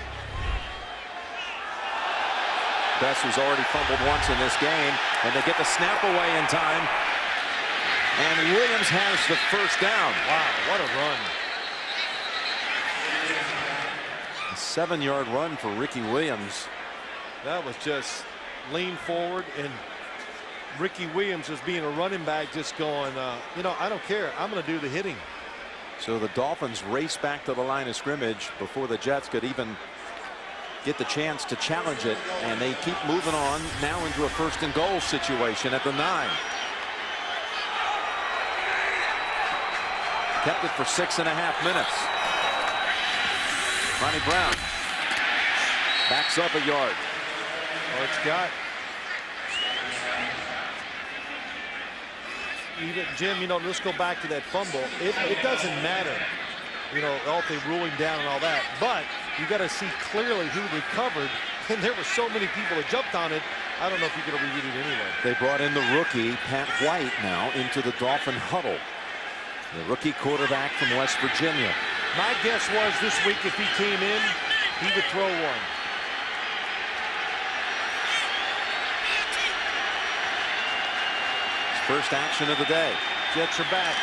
Best, who's already fumbled once in this game, and they get the snap away in time. And Williams has the first down. Wow, what a run. A 7-yard run for Ricky Williams. That was just lean forward, and Ricky Williams was being a running back, just going, you know, I don't care. I'm going to do the hitting. So the Dolphins race back to the line of scrimmage before the Jets could even get the chance to challenge it, and they keep moving on now into a 1st and goal situation at the 9. Kept it for 6.5 minutes. Ronnie Brown backs up a yard. Oh, it's got. Even Jim, you know, let's go back to that fumble. It doesn't matter, you know, all the ruling down and all that, but you got to see clearly who recovered, and there were so many people that jumped on it. I don't know if you could have reviewed it anyway. They brought in the rookie Pat White now into the Dolphin huddle. The rookie quarterback from West Virginia. My guess was this week if he came in, he would throw one. First action of the day. Jets are back.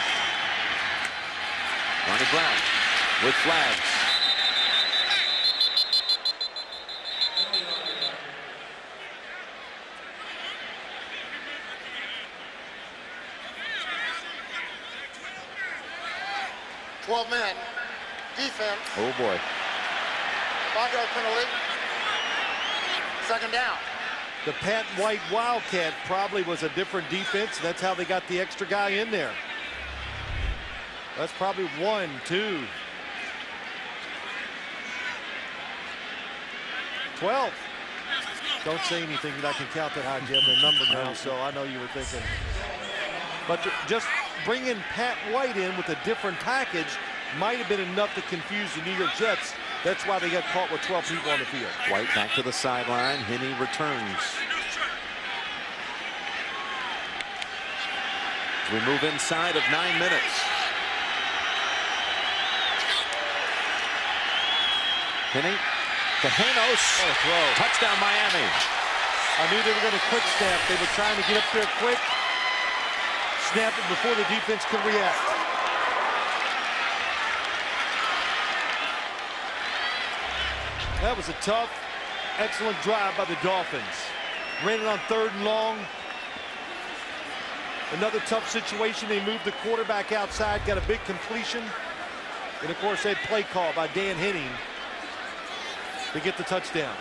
Ronnie Brown with flags. Men. Defense. Oh boy. 5-yard penalty. 2nd down. The Pat White Wildcat probably was a different defense. That's how they got the extra guy in there. That's probably 1, 2, 12. Don't say anything that I can count that high, Jim. The number now, so I know you were thinking. But just bringing Pat White in with a different package might have been enough to confuse the New York Jets. That's why they got caught with 12 people on the field. White back to the sideline. Henney returns. We move inside of 9 minutes. Henney to Janos. Oh, throw. Touchdown Miami. I knew they were going to quick snap. They were trying to get up there quick. Snap it before the defense could react. That was a tough, excellent drive by the Dolphins. Ran it on 3rd and long. Another tough situation. They moved the quarterback outside, got a big completion. And of course, that play call by Dan Henning to get the touchdown.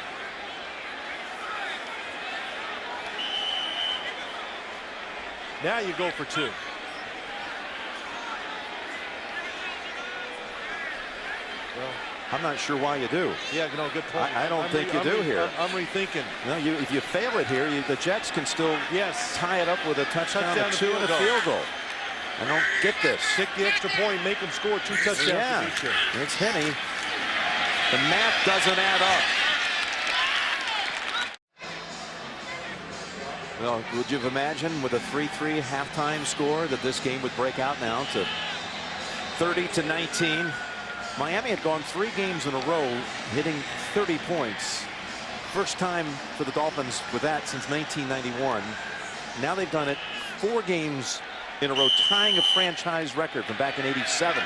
Now you go for 2. Well, I'm not sure why you do. yeah, no, good point. I don't think you do here. I'm rethinking. No, if you fail it here, the Jets can still tie it up with a touchdown or 2 and a field goal. I don't get this. Kick the extra point, make them score 2 touchdowns. Yeah, it's Henney. The math doesn't add up. Well, would you have imagined with a 3-3 halftime score that this game would break out now to 30-19? Miami had gone 3 games in a row hitting 30 points. First time for the Dolphins with that since 1991. Now they've done it 4 games in a row, tying a franchise record from back in '87.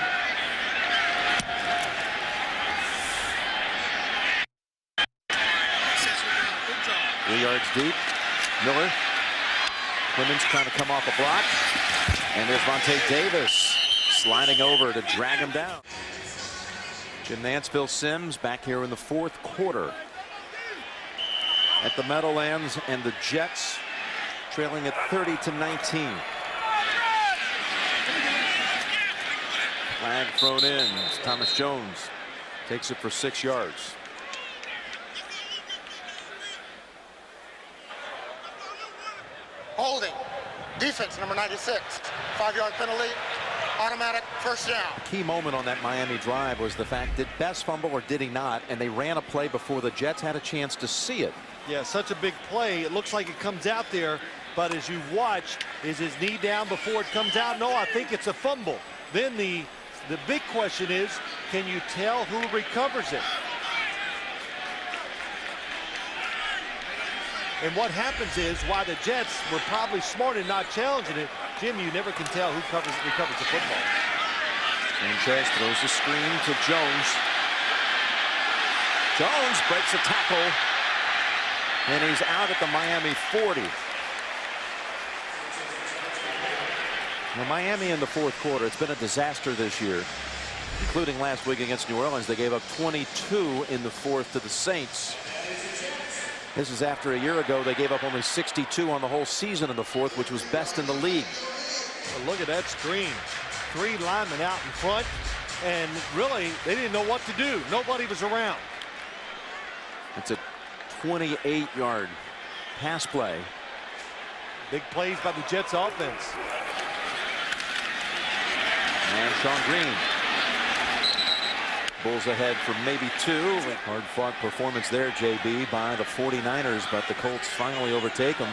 Three yards deep. Miller. Clemens trying to come off a block. And there's Vontae Davis sliding over to drag him down. Jim Nance, Phil Simms back here in the 4th quarter at the Meadowlands, and the Jets trailing at 30-19. Flag thrown in. Thomas Jones takes it for 6 yards. Holding. Defense, number 96. 5-yard penalty. Automatic first down. Key moment on that Miami drive was the fact, did Best fumble or did he not? And they ran a play before the Jets had a chance to see it. Yeah, such a big play. It looks like it comes out there, but as you've watched, is his knee down before it comes out? No, I think it's a fumble. Then the big question is, can you tell who recovers it? And what happens is, why the Jets were probably smart in not challenging it, Jim, you never can tell who recovers the football. Sanchez throws the screen to Jones. Jones breaks a tackle, and he's out at the Miami 40. Now, Miami in the 4th quarter, it's been a disaster this year, including last week against New Orleans. They gave up 22 in the 4th to the Saints. This is after a year ago they gave up only 62 on the whole season in the 4th, which was best in the league. Well, look at that screen. 3 linemen out in front, and really they didn't know what to do. Nobody was around. It's a 28-yard pass play. Big plays by the Jets offense. And Sean Green. Bulls ahead for maybe 2. Hard-fought performance there, JB, by the 49ers, but the Colts finally overtake them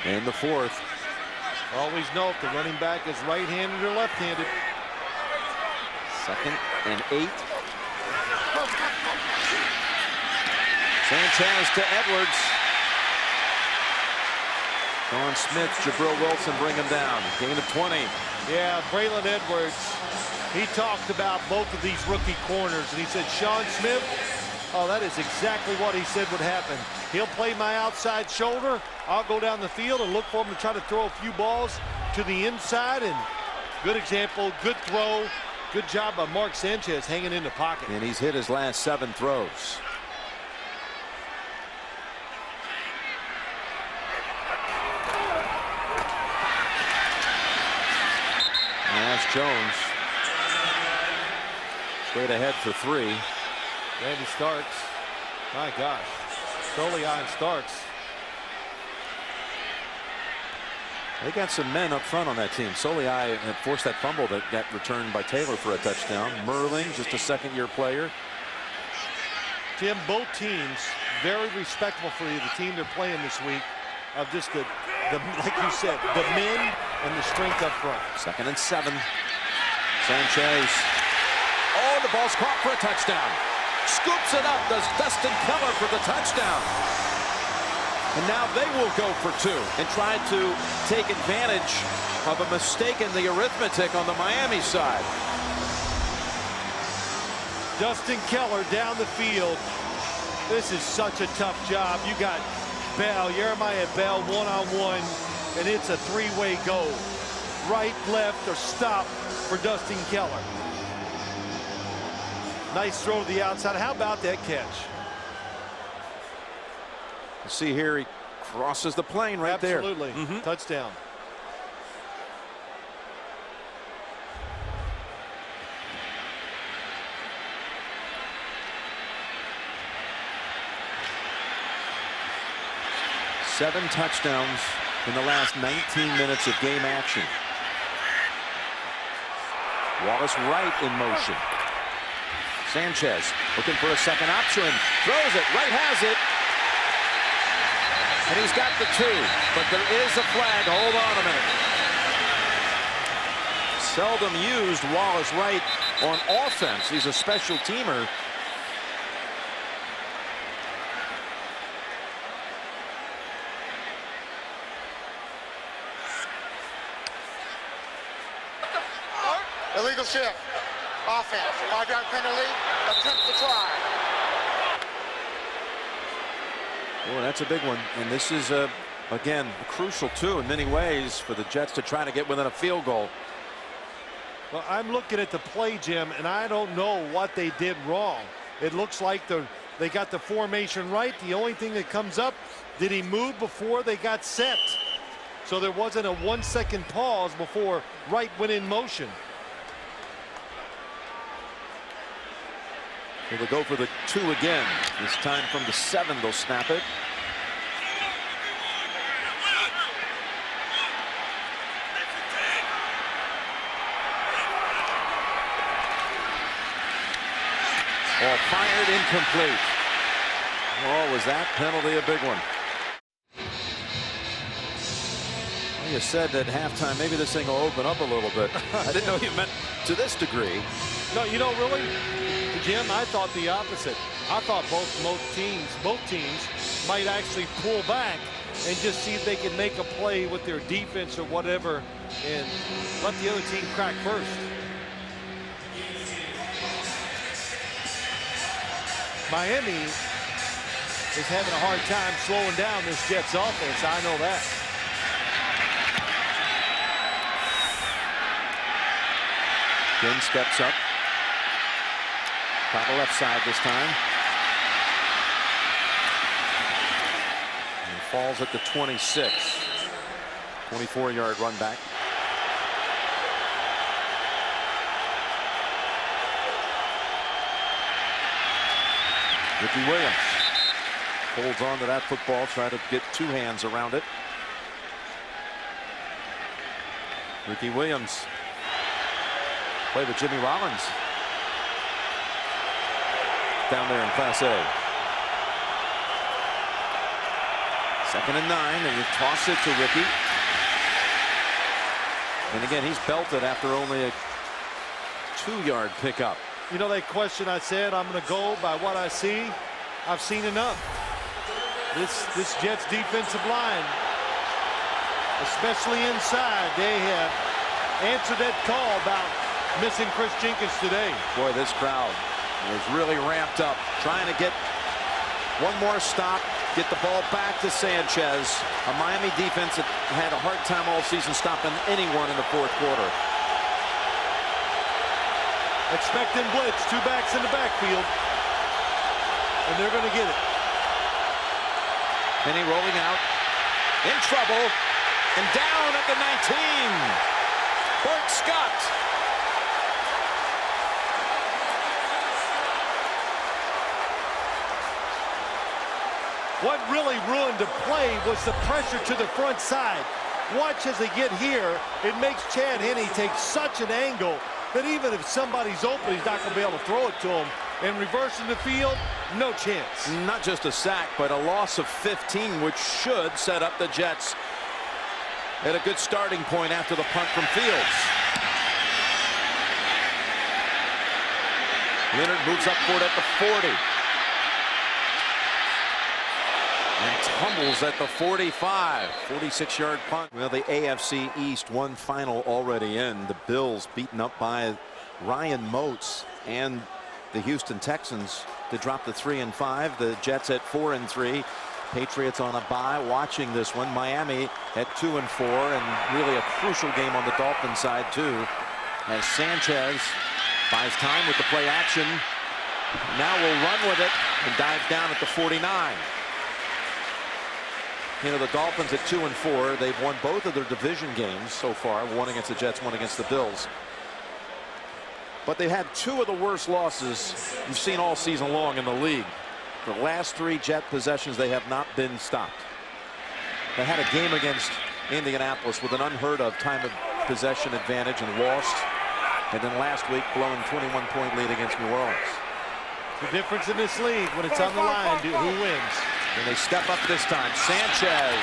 in the 4th. Always know if the running back is right-handed or left-handed. 2nd and 8. Sanchez to Edwards. Sean Smith, Jabril Wilson bring him down. Gain of 20. Yeah, Braylon Edwards. He talked about both of these rookie corners, and he said, Sean Smith, oh, that is exactly what he said would happen. He'll play my outside shoulder. I'll go down the field and look for him to try to throw a few balls to the inside. And good example, good throw. Good job by Mark Sanchez hanging in the pocket. And he's hit his last 7 throws. That's Jones. Straight ahead for 3. Randy Starks. My gosh. Solely on Starks. They got some men up front on that team. Soliai had forced that fumble that got returned by Taylor for a touchdown. Merling, just a 2nd-year player. Jim, both teams very respectful for the team they're playing this week, of just the like you said, the men and the strength up front. 2nd and 7. Sanchez. Oh, the ball's caught for a touchdown. Scoops it up, does Dustin Keller for the touchdown. And now they will go for 2 and try to take advantage of a mistake in the arithmetic on the Miami side. Dustin Keller down the field. This is such a tough job. You got Bell, Jeremiah Bell one-on-one, and it's a 3-way go. Right, left, or stop for Dustin Keller. Nice throw to the outside. How about that catch? You see here, he crosses the plane right there. Absolutely. Touchdown. 7 touchdowns in the last 19 minutes of game action. Wallace Wright in motion. Sanchez looking for a second option. Throws it. Wright has it. And he's got the 2. But there is a flag. Hold on a minute. Seldom used Wallace Wright on offense. He's a special teamer. Illegal shift. Offense. 5-yard penalty. Attempt to try. Oh, that's a big one. And this is, again, crucial, too, in many ways for the Jets to try to get within a field goal. Well, I'm looking at the play, Jim, and I don't know what they did wrong. It looks like they got the formation right. The only thing that comes up, did he move before they got set? So there wasn't a 1-second pause before Wright went in motion. They'll go for the 2 again. This time from the 7, they'll snap it. Ball fired, incomplete. Oh, was that penalty a big one? Well, you said at halftime maybe this thing will open up a little bit. I didn't know you meant to this degree. No, you know, really, Jim, I thought the opposite. I thought both teams might actually pull back and just see if they can make a play with their defense or whatever and let the other team crack first. Miami is having a hard time slowing down this Jets offense. I know that. Ginn steps up. By the left side this time. And falls at the 26. 24-yard run back. Ricky Williams holds on to that football, try to get 2 hands around it. Ricky Williams play with Jimmy Rollins down there in Class A. 2nd and 9, and you toss it to Ricky. And again, he's belted after only a 2-yard pickup. You know that question I said, I'm going to go by what I see. I've seen enough. This Jets defensive line, especially inside, they have answered that call about missing Chris Jenkins today. Boy, this crowd is really ramped up, trying to get one more stop, get the ball back to Sanchez. A Miami defense that had a hard time all season stopping anyone in the 4th quarter. Expecting blitz, 2 backs in the backfield, and they're going to get it. Penny rolling out, in trouble, and down at the 19. Bert Scott. What really ruined the play was the pressure to the front side. Watch as they get here. It makes Chad Henne take such an angle that even if somebody's open, he's not going to be able to throw it to him. And reversing the field, no chance. Not just a sack, but a loss of 15, which should set up the Jets at a good starting point after the punt from Fields. Leonard moves up for it at the 40. And tumbles at the 45. 46-yard punt. Well, the AFC East, one final already in. The Bills beaten up by Ryan Moats and the Houston Texans to drop to 3-5. The Jets at 4-3. Patriots on a bye, watching this one. Miami at 2-4, and really a crucial game on the Dolphins side too, as Sanchez buys time with the play action. Now will run with it and dive down at the 49. You know, the Dolphins at 2-4, they've won both of their division games so far, one against the Jets, one against the Bills. But they had 2 of the worst losses you've seen all season long in the league. The last 3 Jet possessions, they have not been stopped. They had a game against Indianapolis with an unheard of time of possession advantage and lost. And then last week blowing 21-point lead against New Orleans. The difference in this league when it's on the line, who wins? And they step up this time. Sanchez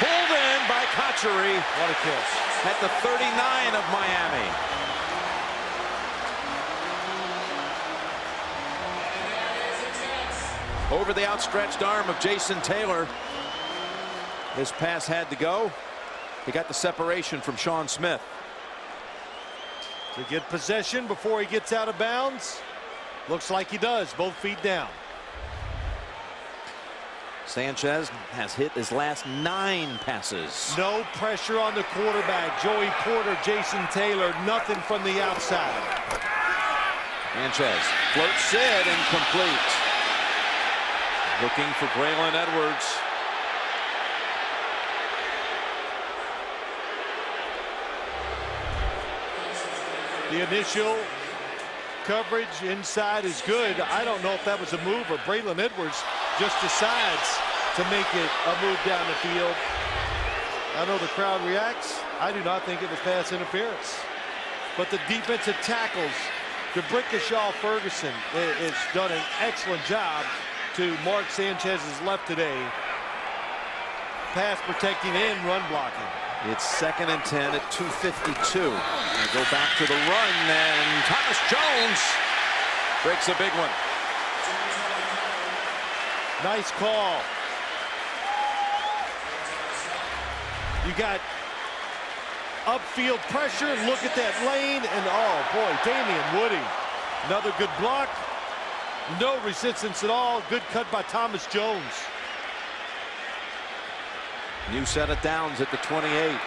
pulled in by Kachuri. What a kiss. At the 39 of Miami. Over the outstretched arm of Jason Taylor. His pass had to go. He got the separation from Sean Smith. To get possession before he gets out of bounds. Looks like he does, both feet down. Sanchez has hit his last 9 passes. No pressure on the quarterback. Joey Porter, Jason Taylor, nothing from the outside. Sanchez floats it, incomplete. Looking for Braylon Edwards. The initial coverage inside is good. I don't know if that was a move or Braylon Edwards just decides to make it a move down the field. I know the crowd reacts. I do not think it was pass interference. But the defensive tackles, DeBrickashaw Ferguson has done an excellent job to Mark Sanchez's left today. Pass protecting and run blocking. It's 2nd and 10 at 2:52. And go back to the run, and Thomas Jones breaks a big one. Nice call. You got upfield pressure. Look at that lane, and oh boy, Damian Woody. Another good block. No resistance at all. Good cut by Thomas Jones. New set of downs at the 28.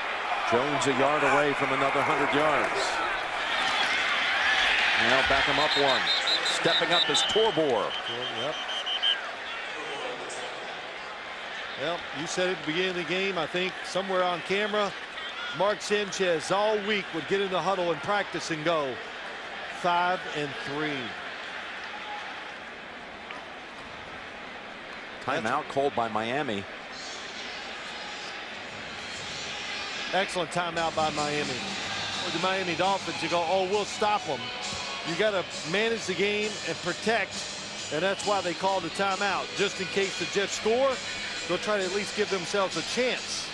Jones a yard away from another 100 yards. Now back him up 1. Stepping up is Torbor. Yep. Well, you said at the beginning of the game, I think somewhere on camera, Mark Sanchez all week would get in the huddle and practice and go 5 and 3. Timeout called by Miami. Excellent timeout by Miami. With the Miami Dolphins, you go, oh, we'll stop them. You got to manage the game and protect, and that's why they called the timeout. Just in case the Jets score, they'll try to at least give themselves a chance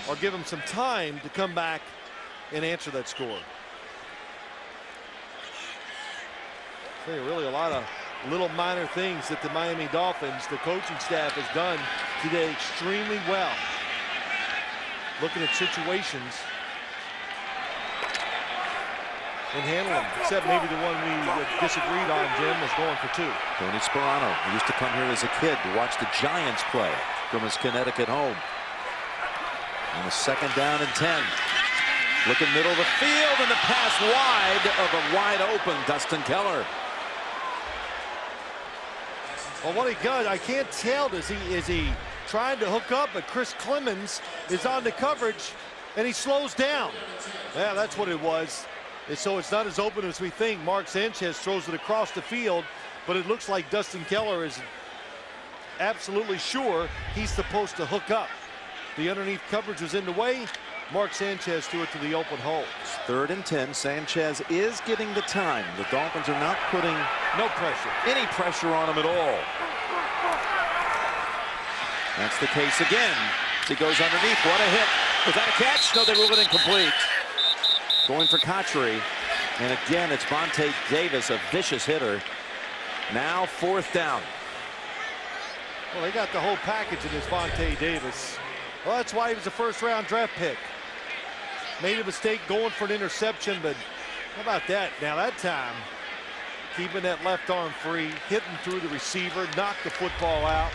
or give them some time to come back and answer that score. I think really a lot of little minor things that the Miami Dolphins, the coaching staff, has done today extremely well. Looking at situations and handling them, except maybe the one we disagreed on, Jim, was going for 2. Tony Sperano, he used to come here as a kid to watch the Giants play from his Connecticut home. On a 2nd down and 10. Looking middle of the field, and the pass wide of a wide open Dustin Keller. Well, what he got, I can't tell. Is he trying to hook up, but Chris Clemens is on the coverage and he slows down. Yeah, that's what it was. And so it's not as open as we think. Mark Sanchez throws it across the field, but it looks like Dustin Keller is absolutely sure he's supposed to hook up. The underneath coverage was in the way. Mark Sanchez threw it to the open hole. It's 3rd and 10. Sanchez is getting the time. The Dolphins are not putting any pressure on him at all. That's the case again. He goes underneath. What a hit. Was that a catch? No, they ruled it incomplete. Going for Kachuri. And again, it's Vontae Davis, a vicious hitter. Now 4th down. Well, they got the whole package in this Vontae Davis. Well, that's why he was a 1st-round draft pick. Made a mistake going for an interception, but how about that? Now that time, keeping that left arm free, hitting through the receiver, knocked the football out.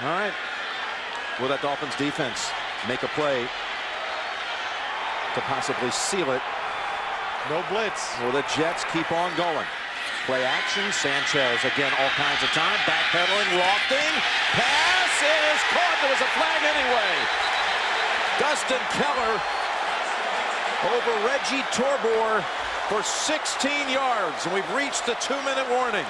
All right. Will that Dolphins defense make a play to possibly seal it? No blitz. Will the Jets keep on going? Play action. Sanchez again, all kinds of time. Backpedaling, lofting. Pass is caught. There was a flag anyway. Dustin Keller over Reggie Torbor for 16 yards. And we've reached the 2-minute warning.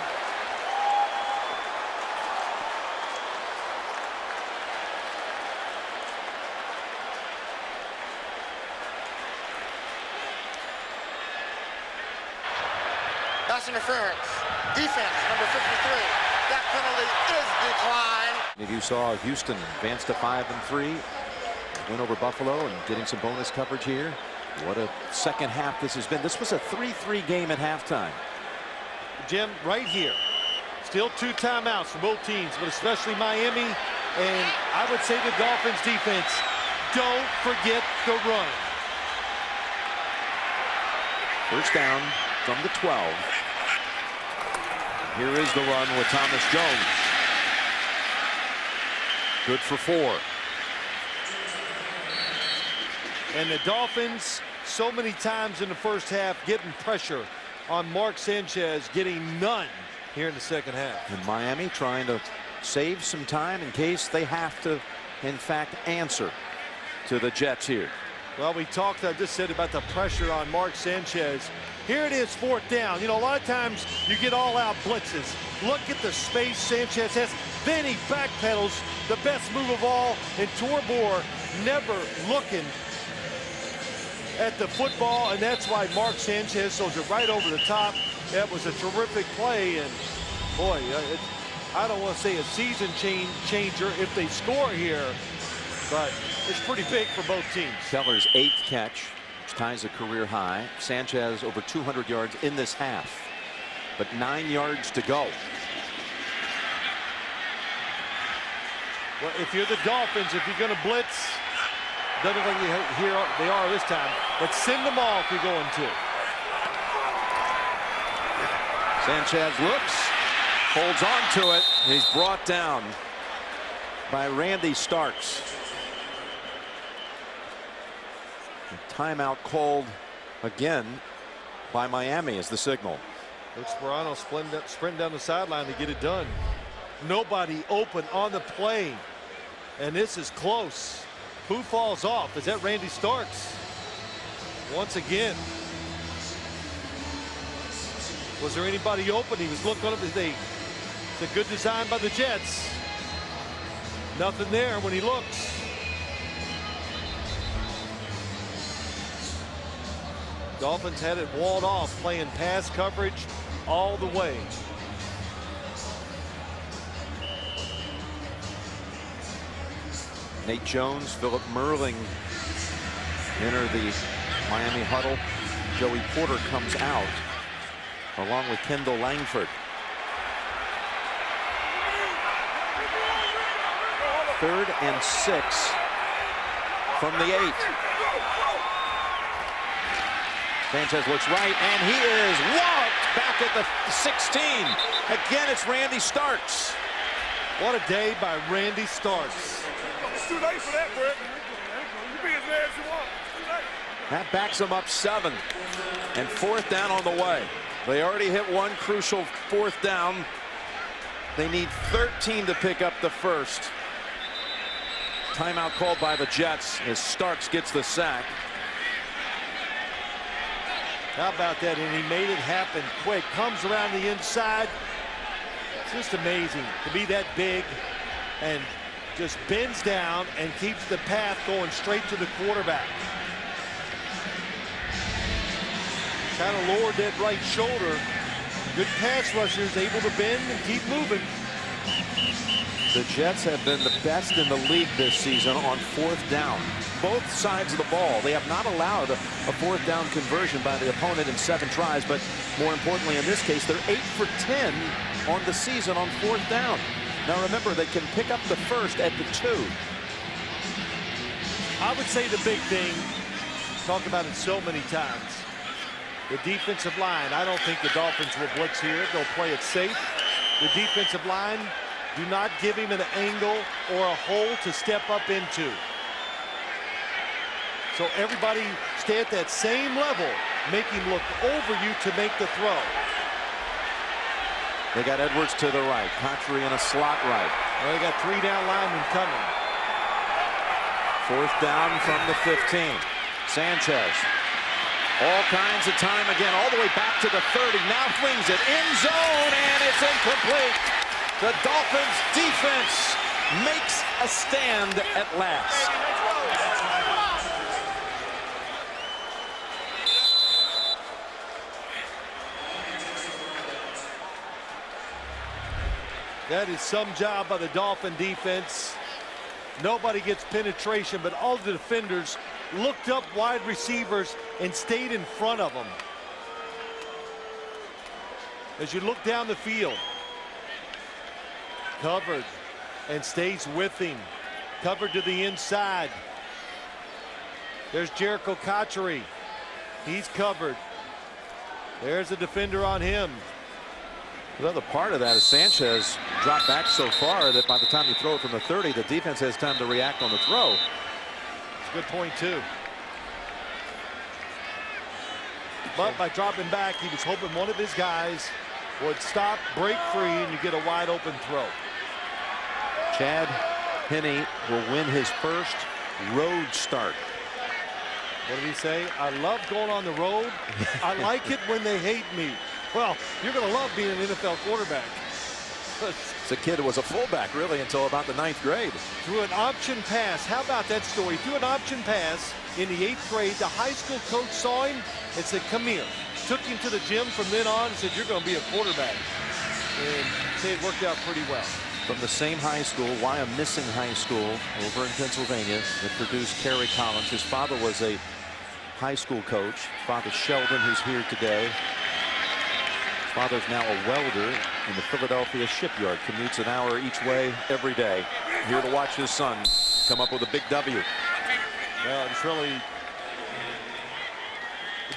pass interference. Defense, number 53. That penalty is declined. If you saw Houston advance to 5-3, win over Buffalo and getting some bonus coverage here. What a second half this has been. This was a 3-3 game at halftime. Jim, right here, still 2 timeouts for both teams, but especially Miami. And I would say the Dolphins defense, don't forget the run. First down from the 12. Here is the run with Thomas Jones. Good for 4. And the Dolphins, so many times in the first half, getting pressure on Mark Sanchez, getting none here in the second half. And Miami trying to save some time in case they have to, in fact, answer to the Jets here. Well, we talked, I just said about the pressure on Mark Sanchez. Here it is, 4th down. You know, a lot of times you get all-out blitzes. Look at the space Sanchez has. Then he backpedals, the best move of all, and Torbor never looking at the football, and that's why Mark Sanchez throws it right over the top. That was a terrific play, and boy, I don't want to say a season changer if they score here, but it's pretty big for both teams. Keller's 8th catch, which ties a career high. Sanchez over 200 yards in this half, but 9 yards to go. Well, if you're the Dolphins, if you're going to blitz, doesn't look like here they are this time, but send them all if you're going to. Sanchez looks, holds on to it. He's brought down by Randy Starks. A timeout called again by Miami as the signal. Luke Sperano sprint down the sideline to get it done. Nobody open on the play, and this is close. Who falls off? Is that Randy Starks? Once again. Was there anybody open? He was looking up. It's a good design by the Jets. Nothing there when he looks. Dolphins had it walled off, playing pass coverage all the way. Nate Jones, Philip Merling enter the Miami huddle. Joey Porter comes out along with Kendall Langford. 3rd and 6 from the 8. Sanchez looks right, and he is walloped back at the 16. Again, it's Randy Starks. What a day by Randy Starks. It's too late for that, Brett. You be as mad as you want. It's too late. That backs them up 7, and 4th down on the way. They already hit one crucial 4th down. They need 13 to pick up the first. Timeout called by the Jets as Starks gets the sack. How about that? And he made it happen quick. Comes around the inside. It's just amazing to be that big and just bends down and keeps the path going straight to the quarterback. Kind of lowered that right shoulder. Good pass rushers, able to bend and keep moving. The Jets have been the best in the league this season on 4th down. Both sides of the ball. They have not allowed a 4th down conversion by the opponent in 7 tries, but more importantly in this case, they're 8 for 10 on the season on 4th down. Now remember, they can pick up the first at the 2. I would say the big thing, talked about it so many times, the defensive line. I don't think the Dolphins will blitz here. They'll play it safe. The defensive line, do not give him an angle or a hole to step up into. So everybody stay at that same level. Make him look over you to make the throw. They got Edwards to the right. Contry in a slot right. Well, they got 3 down linemen coming. 4th down from the 15. Sanchez. All kinds of time again, all the way back to the 30. Now flings it in zone, and it's incomplete. The Dolphins defense makes a stand at last. That is some job by the Dolphin defense. Nobody gets penetration, but all the defenders looked up wide receivers and stayed in front of them. As you look down the field, covered and stays with him. Covered to the inside. There's Jericho Cotchery. He's covered. There's a defender on him. Another part of that is Sanchez dropped back so far that by the time you throw it from the 30, the defense has time to react on the throw. It's a good point, too. But by dropping back, he was hoping one of his guys would stop, break free, and you get a wide open throw. Chad Henne will win his first road start. What did he say? I love going on the road. I like it when they hate me. Well, you're going to love being an NFL quarterback. It's a kid who was a fullback, really, until about the 9th grade. Through an option pass. How about that story? Through an option pass in the 8th grade, the high school coach saw him and said, come here. Took him to the gym from then on and said, you're going to be a quarterback. And say it worked out pretty well. From the same high school, Wyomissing High School over in Pennsylvania, that produced Kerry Collins. His father was a high school coach. Father Sheldon, who's here today. His father's now a welder in the Philadelphia shipyard. Commutes an hour each way every day. Here to watch his son come up with a big W. Well, it's really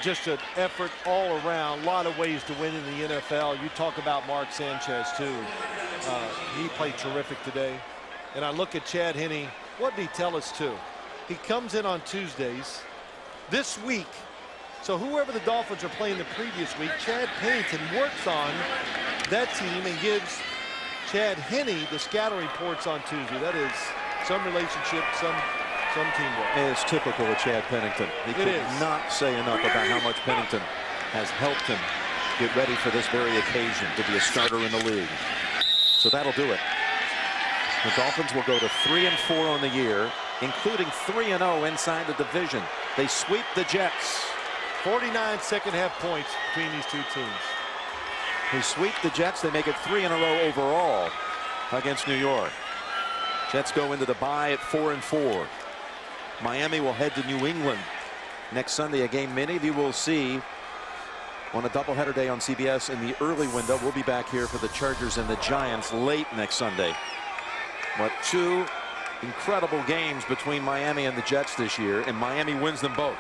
just an effort all around. A lot of ways to win in the NFL. You talk about Mark Sanchez, too. He played terrific today. And I look at Chad Henne. What did he tell us, too? He comes in on Tuesdays. This week, so whoever the Dolphins are playing the previous week, Chad Pennington works on that team and gives Chad Henne the scouting reports on Tuesday. That is some relationship, some teamwork. It's typical of Chad Pennington. He could not say enough about how much Pennington has helped him get ready for this very occasion to be a starter in the league. So that'll do it. The Dolphins will go to 3-4 on the year, including 3-0 inside the division. They sweep the Jets. 49 second-half points between these two teams. They sweep the Jets. They make it 3 in a row overall against New York. Jets go into the bye at 4-4. Miami will head to New England next Sunday, a game many of you will see on a doubleheader day on CBS in the early window. We'll be back here for the Chargers and the Giants late next Sunday. But two incredible games between Miami and the Jets this year, and Miami wins them both.